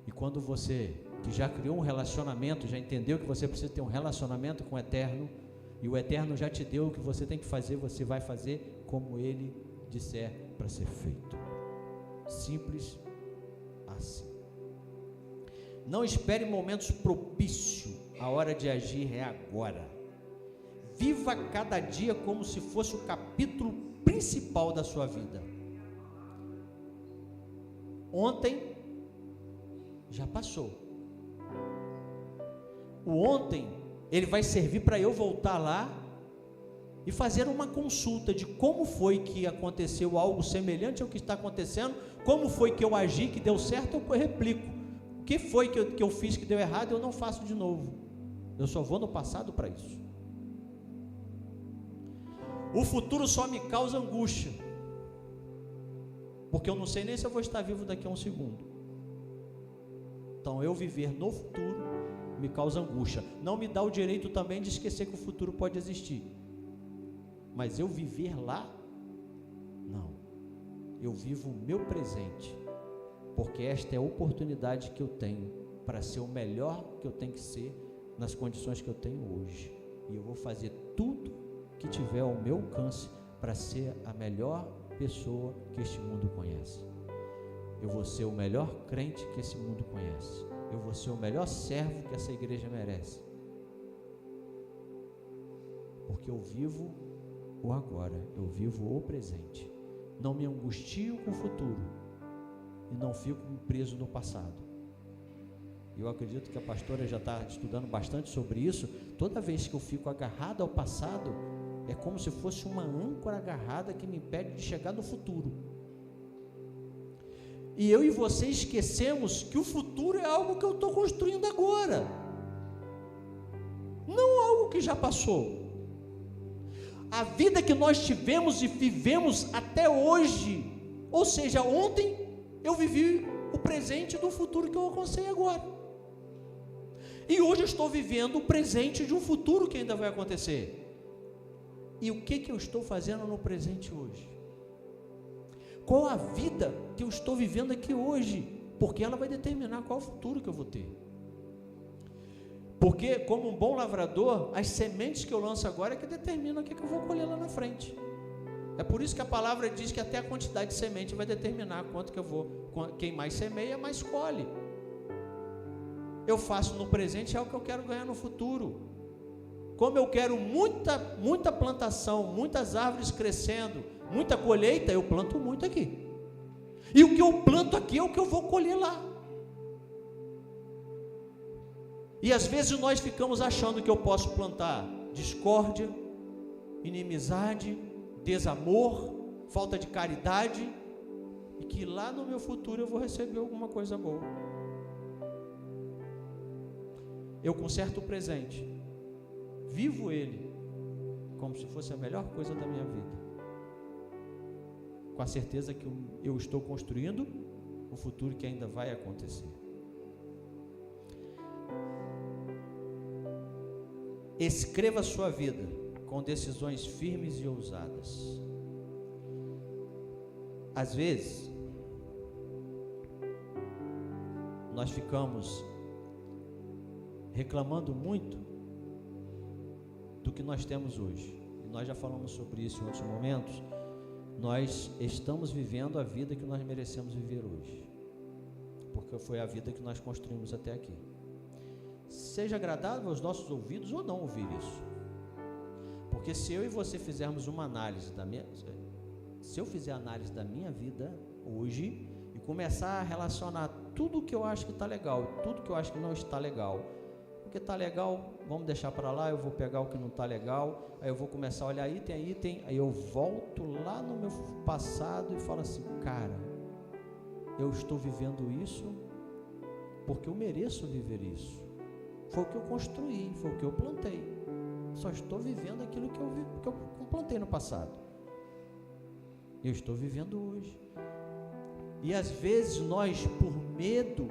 E quando você, que já criou um relacionamento, já entendeu que você precisa ter um relacionamento com o Eterno, e o Eterno já te deu o que você tem que fazer, você vai fazer como Ele disser para ser feito. Simples assim. Não espere momentos propícios, a hora de agir é agora. Viva cada dia como se fosse o capítulo principal da sua vida. Ontem já passou. O ontem, ele vai servir para eu voltar lá e fazer uma consulta de como foi que aconteceu algo semelhante ao que está acontecendo, como foi que eu agi que deu certo, eu replico. O que foi que eu fiz que deu errado, eu não faço de novo. Eu só vou no passado para isso. O futuro só me causa angústia, porque eu não sei nem se eu vou estar vivo daqui a um segundo. Então eu viver no futuro me causa angústia. Não me dá o direito também de esquecer que o futuro pode existir, mas eu viver lá, não. Eu vivo o meu presente, porque esta é a oportunidade que eu tenho para ser o melhor que eu tenho que ser nas condições que eu tenho hoje, e eu vou fazer tudo que tiver ao meu alcance para ser a melhor pessoa que este mundo conhece. Eu vou ser o melhor crente que esse mundo conhece. Eu vou ser o melhor servo que essa igreja merece, porque eu vivo o agora, eu vivo o presente. Não me angustio com o futuro e não fico preso no passado. Eu acredito que a pastora já está estudando bastante sobre isso. Toda vez que eu fico agarrado ao passado, é como se fosse uma âncora agarrada que me impede de chegar no futuro. E eu e você esquecemos que o futuro é algo que eu estou construindo agora, não algo que já passou. A vida que nós tivemos e vivemos até hoje, ou seja, ontem eu vivi o presente do futuro que eu alcancei agora, e hoje eu estou vivendo o presente de um futuro que ainda vai acontecer. E o que eu estou fazendo no presente hoje? Qual a vida que eu estou vivendo aqui hoje? Porque ela vai determinar qual o futuro que eu vou ter. Porque, como um bom lavrador, as sementes que eu lanço agora é que determinam o que eu vou colher lá na frente. É por isso que a palavra diz que até a quantidade de semente vai determinar quanto que eu vou. Quem mais semeia, mais colhe. eu faço no presente é o que eu quero ganhar no futuro. Como eu quero muita plantação, muitas árvores crescendo, muita colheita, eu planto muito aqui. E o que eu planto aqui é o que eu vou colher lá. E às vezes nós ficamos achando que eu posso plantar discórdia, inimizade, desamor, falta de caridade, e que lá no meu futuro eu vou receber alguma coisa boa. Eu conserto o presente, vivo ele como se fosse a melhor coisa da minha vida, com a certeza que eu estou construindo o futuro que ainda vai acontecer. Escreva a sua vida com decisões firmes e ousadas. Às vezes, nós ficamos reclamando muito do que nós temos hoje. E nós já falamos sobre isso em outros momentos. Nós estamos vivendo a vida que nós merecemos viver hoje, porque foi a vida que nós construímos até aqui. Seja agradável aos nossos ouvidos ou não ouvir isso, porque se eu e você fizermos uma análise se eu fizer a análise da minha vida hoje e começar a relacionar tudo que eu acho que está legal, tudo que eu acho que não está legal, porque está legal, vamos deixar para lá, eu vou pegar o que não está legal, aí eu vou começar a olhar item a item, aí eu volto lá no meu passado e falo assim, cara, eu estou vivendo isso porque eu mereço viver isso. Foi o que eu construí, foi o que eu plantei. Só estou vivendo aquilo que eu plantei no passado. Eu estou vivendo hoje. E às vezes nós, por medo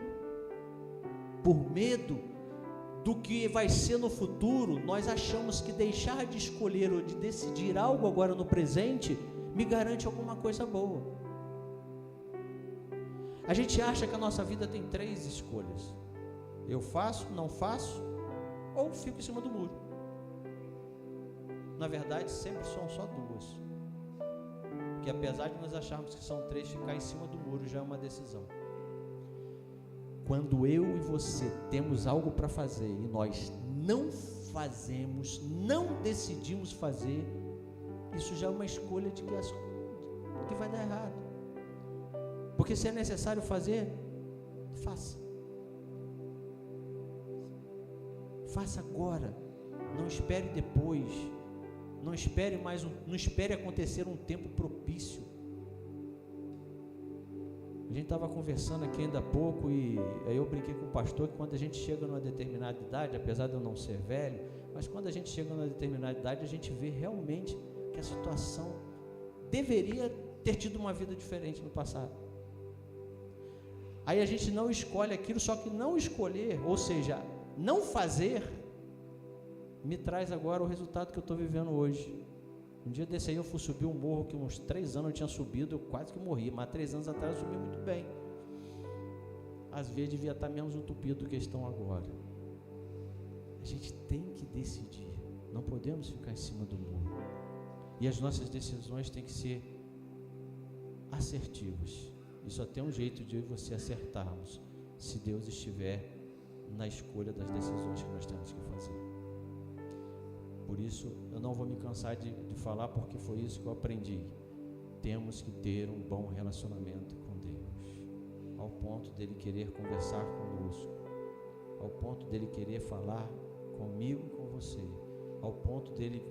do que vai ser no futuro, nós achamos que deixar de escolher ou de decidir algo agora no presente me garante alguma coisa boa. A gente acha que a nossa vida tem 3 escolhas. Eu faço, não faço, ou fico em cima do muro. Na verdade, sempre são só 2. Porque apesar de nós acharmos que são 3, ficar em cima do muro já é uma decisão. Quando eu e você temos algo para fazer e nós não fazemos, não decidimos fazer, isso já é uma escolha de que vai dar errado. Porque se é necessário fazer, faça. Faça agora, não espere depois, não espere acontecer um tempo propício. A gente estava conversando aqui ainda há pouco e aí eu brinquei com o pastor que quando a gente chega numa determinada idade, apesar de eu não ser velho, mas quando a gente chega numa determinada idade, a gente vê realmente que a situação deveria ter tido uma vida diferente no passado. Aí a gente não escolhe aquilo, só que não escolher, ou seja, não fazer, me traz agora o resultado que eu estou vivendo hoje. Um dia desse aí eu fui subir um morro que uns 3 anos eu tinha subido, eu quase que morri, mas 3 anos atrás eu subi muito bem. Às vezes devia estar menos entupido do que estão agora. A gente tem que decidir, não podemos ficar em cima do muro. E as nossas decisões têm que ser assertivas. E só tem um jeito de eu e você acertarmos, se Deus estiver na escolha das decisões que nós temos que fazer. Por isso, eu não vou me cansar de falar, porque foi isso que eu aprendi. Temos que ter um bom relacionamento com Deus, ao ponto dele querer conversar conosco, ao ponto dele querer falar comigo e com você, ao ponto dele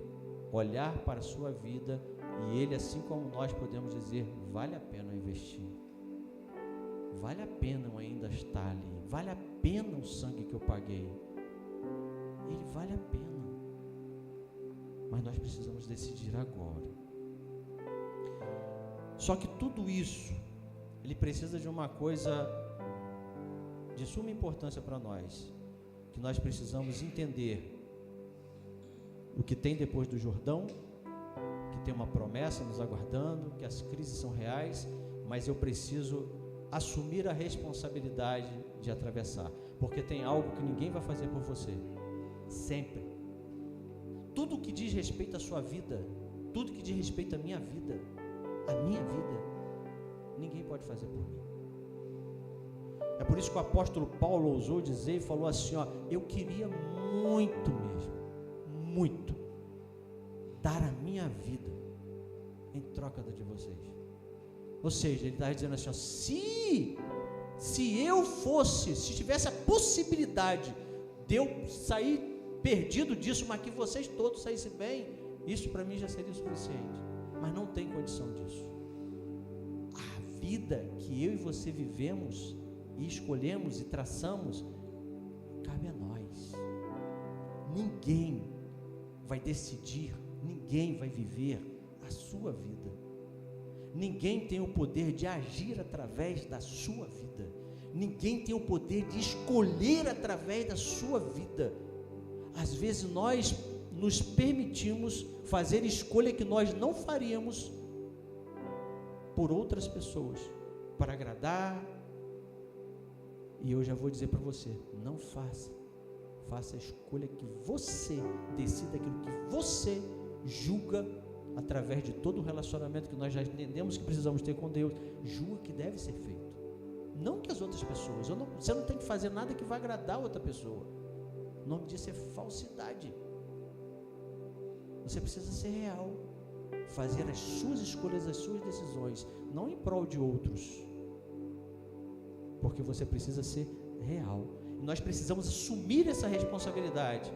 olhar para a sua vida e ele, assim como nós, podemos dizer, vale a pena investir, vale a pena eu ainda estar ali, vale a pena o sangue que eu paguei, ele vale a pena. Mas nós precisamos decidir agora. Só que tudo isso, ele precisa de uma coisa de suma importância para nós, que nós precisamos entender o que tem depois do Jordão, que tem uma promessa nos aguardando, que as crises são reais, mas eu preciso assumir a responsabilidade de atravessar, porque tem algo que ninguém vai fazer por você, sempre. Tudo que diz respeito à sua vida, tudo que diz respeito à minha vida, ninguém pode fazer por mim. É por isso que o apóstolo Paulo ousou dizer e falou assim, ó, eu queria muito mesmo, muito, dar a minha vida em troca da de vocês. Ou seja, ele está dizendo assim, ó, se eu fosse, se tivesse a possibilidade de eu sair perdido disso, mas que vocês todos saíssem bem, isso para mim já seria o suficiente, mas não tem condição disso. A vida que eu e você vivemos e escolhemos e traçamos, cabe a nós. Ninguém vai decidir, ninguém vai viver a sua vida. Ninguém tem o poder de agir através da sua vida. Ninguém tem o poder de escolher através da sua vida. Às vezes nós nos permitimos fazer escolha que nós não faríamos por outras pessoas, para agradar. E eu já vou dizer para você, não faça a escolha que você decida, aquilo que você julga, através de todo o relacionamento que nós já entendemos que precisamos ter com Deus, julga que deve ser feito, não que as outras pessoas, você não tem que fazer nada que vai agradar a outra pessoa, o nome disso é falsidade. Você precisa ser real, fazer as suas escolhas, as suas decisões, não em prol de outros, porque você precisa ser real. E nós precisamos assumir essa responsabilidade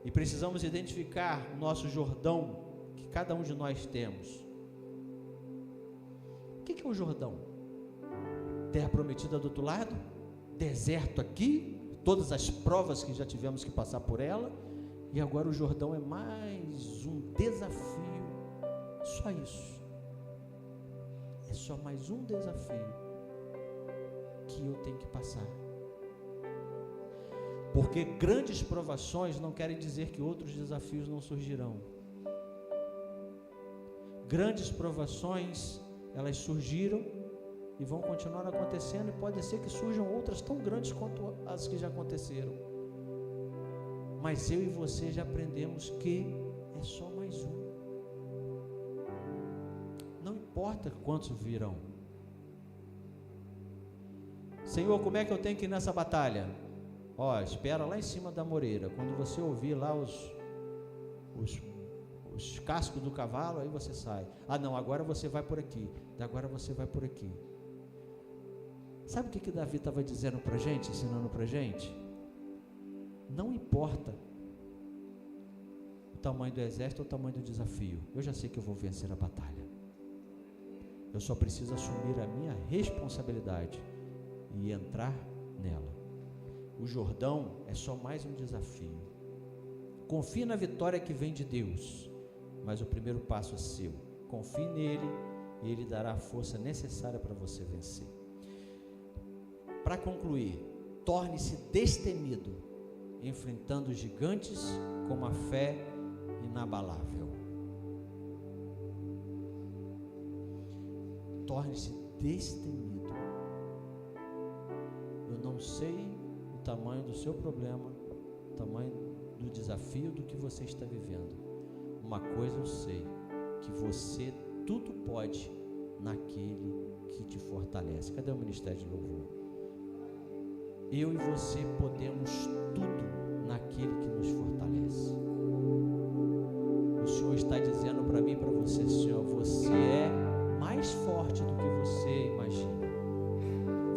e precisamos identificar o nosso Jordão que cada um de nós temos. O que é o Jordão? Terra prometida do outro lado, deserto aqui, todas as provas que já tivemos que passar por ela, e agora o Jordão é mais um desafio. Só isso, é só mais um desafio que eu tenho que passar, porque grandes provações não querem dizer que outros desafios não surgirão. Grandes provações, elas surgiram e vão continuar acontecendo, e pode ser que surjam outras tão grandes quanto as que já aconteceram, mas eu e você já aprendemos que é só mais um. Não importa quantos virão. Senhor, como é que eu tenho que ir nessa batalha? Ó, espera lá em cima da moreira, quando você ouvir lá os cascos do cavalo, aí você sai. Ah não, agora você vai por aqui, agora você vai por aqui. Sabe o que Davi estava dizendo para a gente, ensinando para a gente? Não importa o tamanho do exército ou o tamanho do desafio, eu já sei que eu vou vencer a batalha, eu só preciso assumir a minha responsabilidade e entrar nela. O Jordão é só mais um desafio. Confie na vitória que vem de Deus, mas o primeiro passo é seu. Confie nele e ele dará a força necessária para você vencer. Para concluir, torne-se destemido, enfrentando os gigantes com uma fé inabalável. Torne-se destemido. Eu não sei o tamanho do seu problema, o tamanho do desafio do que você está vivendo. Uma coisa eu sei, que você tudo pode naquele que te fortalece. Cadê o ministério de louvor? Eu e você podemos tudo naquele que nos fortalece. O Senhor está dizendo para mim e para você, Senhor, você é mais forte do que você imagina.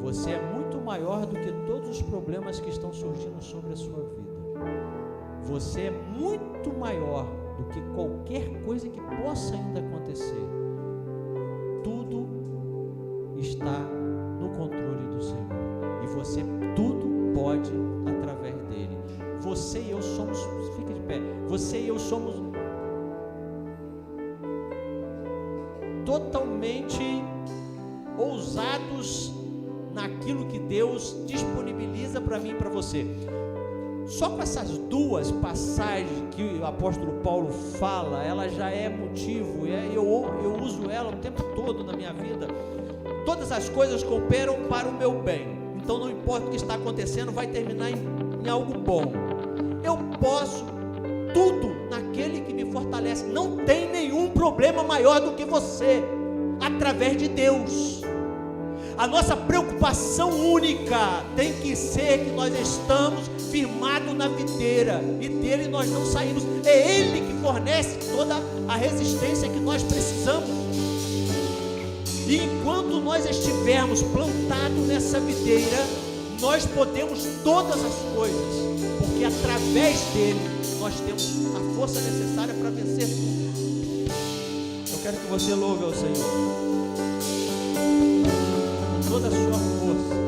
Você é muito maior do que todos os problemas que estão surgindo sobre a sua vida. Você é muito maior do que qualquer coisa que possa ainda acontecer. Tudo está no controle do Senhor. E você tudo pode através dele. Você e eu somos, fica de pé, você e eu somos totalmente ousados naquilo que Deus disponibiliza para mim e para você. Só com essas duas passagens que o apóstolo Paulo fala, ela já é motivo, eu uso ela o tempo todo na minha vida. Todas as coisas cooperam para o meu bem, então não importa o que está acontecendo, vai terminar em algo bom. Eu posso tudo naquele que me fortalece. Não tem nenhum problema maior do que você, através de Deus. A nossa preocupação única tem que ser que nós estamos firmados na videira e dele nós não saímos. É Ele que fornece toda a resistência que nós precisamos. E enquanto nós estivermos plantados nessa videira, nós podemos todas as coisas, porque através dele nós temos a força necessária para vencer tudo. Eu quero que você louve ao Senhor com toda a sua força.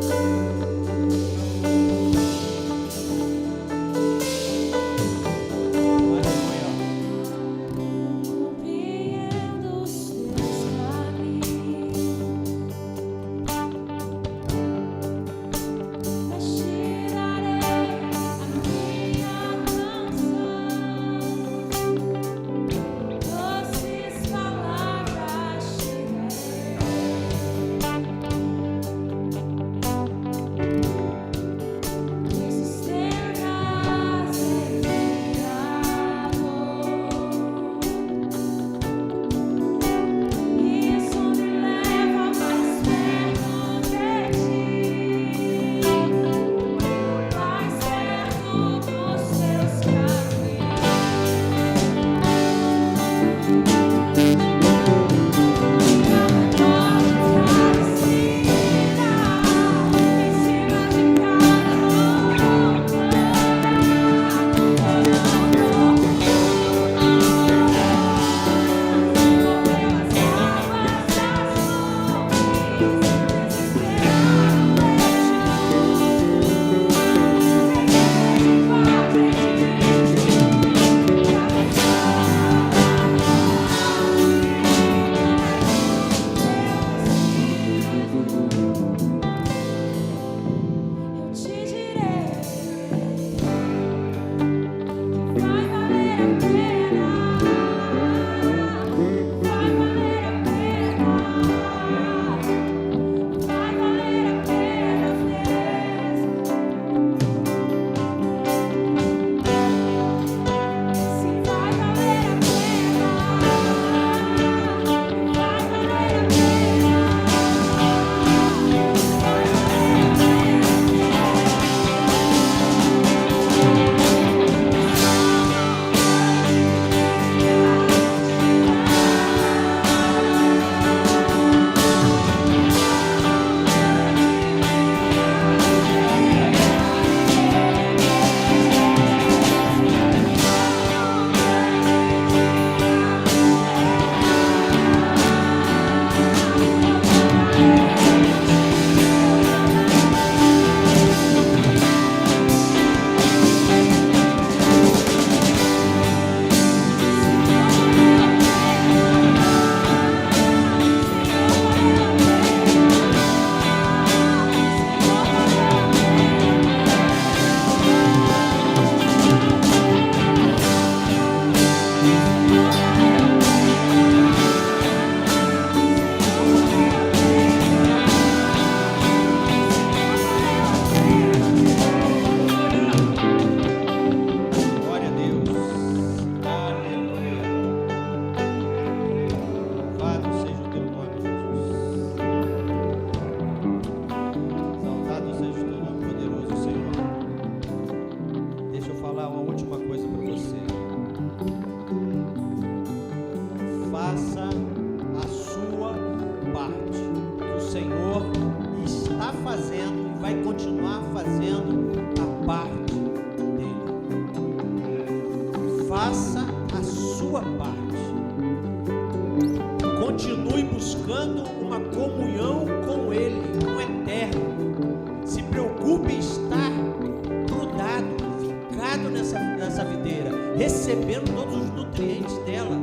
Recebendo todos os nutrientes dela,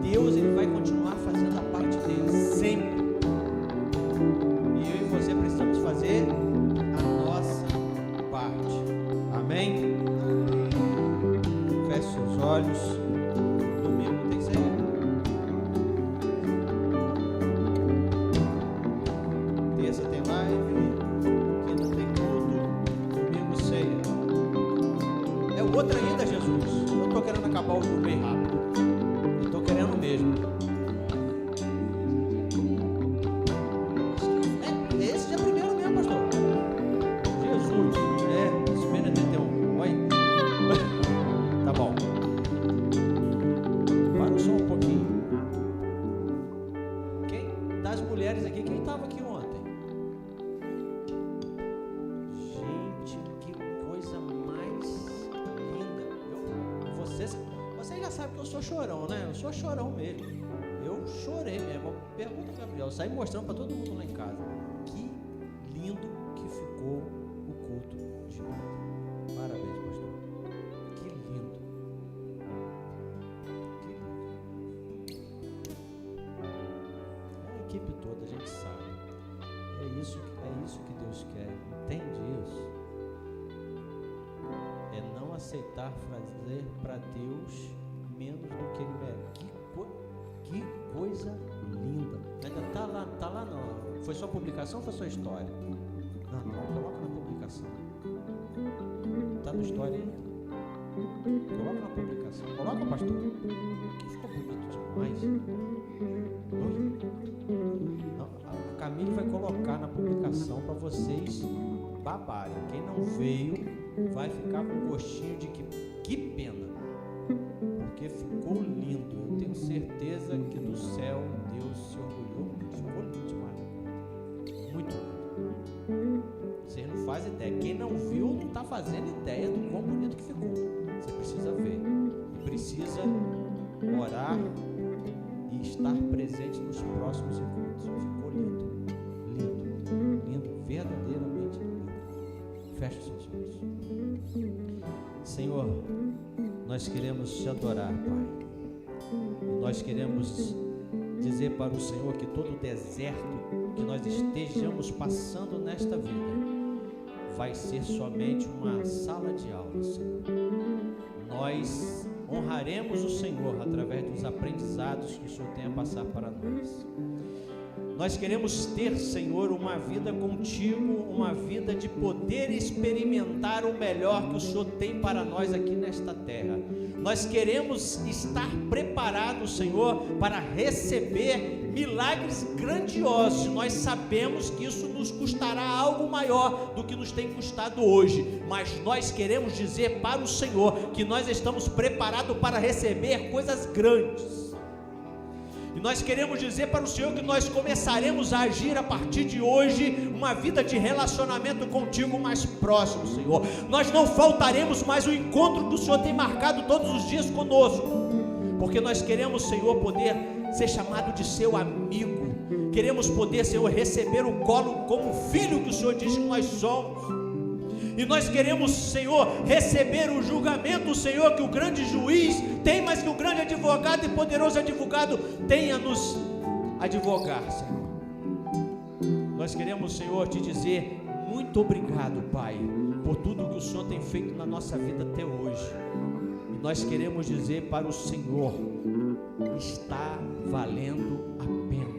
Deus ele vai continuar fazendo a parte dele sempre. E eu e você precisamos fazer a nossa parte. Amém? Feche seus olhos. Domingo tem ceia. Terça tem live. Quinta tem culto. Domingo ceia. Outra ainda, Jesus. Eu estou querendo acabar o jogo bem rápido. Eu estou querendo mesmo. Você já sabe que eu sou chorão, né? Eu sou chorão mesmo. Eu chorei mesmo. Pergunta, Gabriel. Eu saí mostrando para todo mundo lá em casa. Que lindo que ficou o culto de ontem. Parabéns, pastor. Que lindo. Que lindo. A equipe toda, a gente sabe. É isso que Deus quer. Entende isso? É não aceitar fazer para Deus menos do que Ele merece. Que coisa linda. Ainda tá lá não. Foi sua publicação ou foi sua história? Não, coloca na publicação. Tá no história ainda? Coloca na publicação. Coloca, pastor. Que ficou bonito demais. Não, a Camille vai colocar na publicação para vocês babarem. Quem não veio vai ficar com gostinho de que pena, porque ficou lindo. Eu tenho certeza que do céu Deus se orgulhou. Ficou lindo demais, muito lindo. Vocês não fazem ideia. Quem não viu não está fazendo ideia do quão bonito que ficou. Você precisa ver e precisa orar e estar presente nos próximos encontros. Ficou lindo, lindo, lindo, verdadeiramente lindo. Feche os seus olhos. Senhor, nós queremos te adorar, Pai. Nós queremos dizer para o Senhor que todo deserto que nós estejamos passando nesta vida vai ser somente uma sala de aula, Senhor. Nós honraremos o Senhor através dos aprendizados que o Senhor tem a passar para nós. Nós queremos ter, Senhor, uma vida contigo, uma vida de poder experimentar o melhor que o Senhor tem para nós aqui nesta terra. Nós queremos estar preparados, Senhor, para receber milagres grandiosos. Nós sabemos que isso nos custará algo maior do que nos tem custado hoje, mas nós queremos dizer para o Senhor que nós estamos preparados para receber coisas grandes. E nós queremos dizer para o Senhor que nós começaremos a agir a partir de hoje uma vida de relacionamento contigo mais próximo, Senhor. Nós não faltaremos mais o encontro que o Senhor tem marcado todos os dias conosco, porque nós queremos, Senhor, poder ser chamado de seu amigo. Queremos poder, Senhor, receber o colo como filho que o Senhor diz que nós somos. E nós queremos, Senhor, receber o julgamento, Senhor, que o grande juiz tem, mas que o grande advogado e poderoso advogado tem a nos advogar, Senhor. Nós queremos, Senhor, te dizer muito obrigado, Pai, por tudo que o Senhor tem feito na nossa vida até hoje. E nós queremos dizer para o Senhor, está valendo a pena.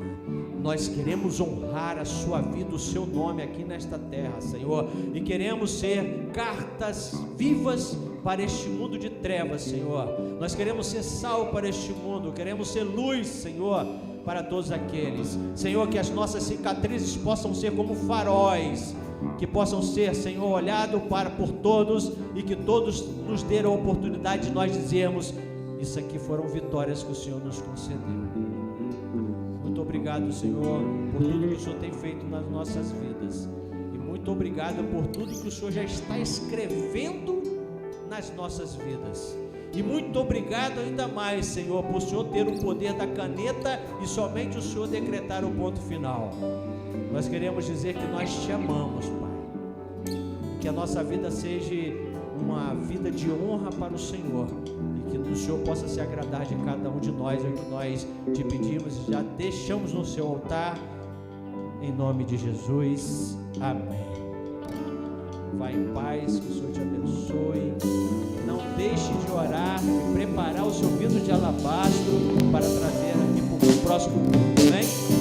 Nós queremos honrar a sua vida, o seu nome aqui nesta terra, Senhor, e queremos ser cartas vivas para este mundo de trevas, Senhor. Nós queremos ser sal para este mundo, queremos ser luz, Senhor, para todos aqueles, Senhor, que as nossas cicatrizes possam ser como faróis, que possam ser, Senhor, olhado por todos, e que todos nos dêem a oportunidade de nós dizermos: isso aqui foram vitórias que o Senhor nos concedeu. Muito obrigado, Senhor, por tudo que o Senhor tem feito nas nossas vidas, e muito obrigado por tudo que o Senhor já está escrevendo nas nossas vidas, e muito obrigado ainda mais, Senhor, por o Senhor ter o poder da caneta e somente o Senhor decretar o ponto final. Nós queremos dizer que nós te amamos, Pai, e que a nossa vida seja uma vida de honra para o Senhor, e que o Senhor possa se agradar de cada um de nós. É o que nós te pedimos e já deixamos no seu altar, em nome de Jesus, amém. Vai em paz, que o Senhor te abençoe. Não deixe de orar e preparar o seu vidro de alabastro para trazer aqui para o próximo culto, amém?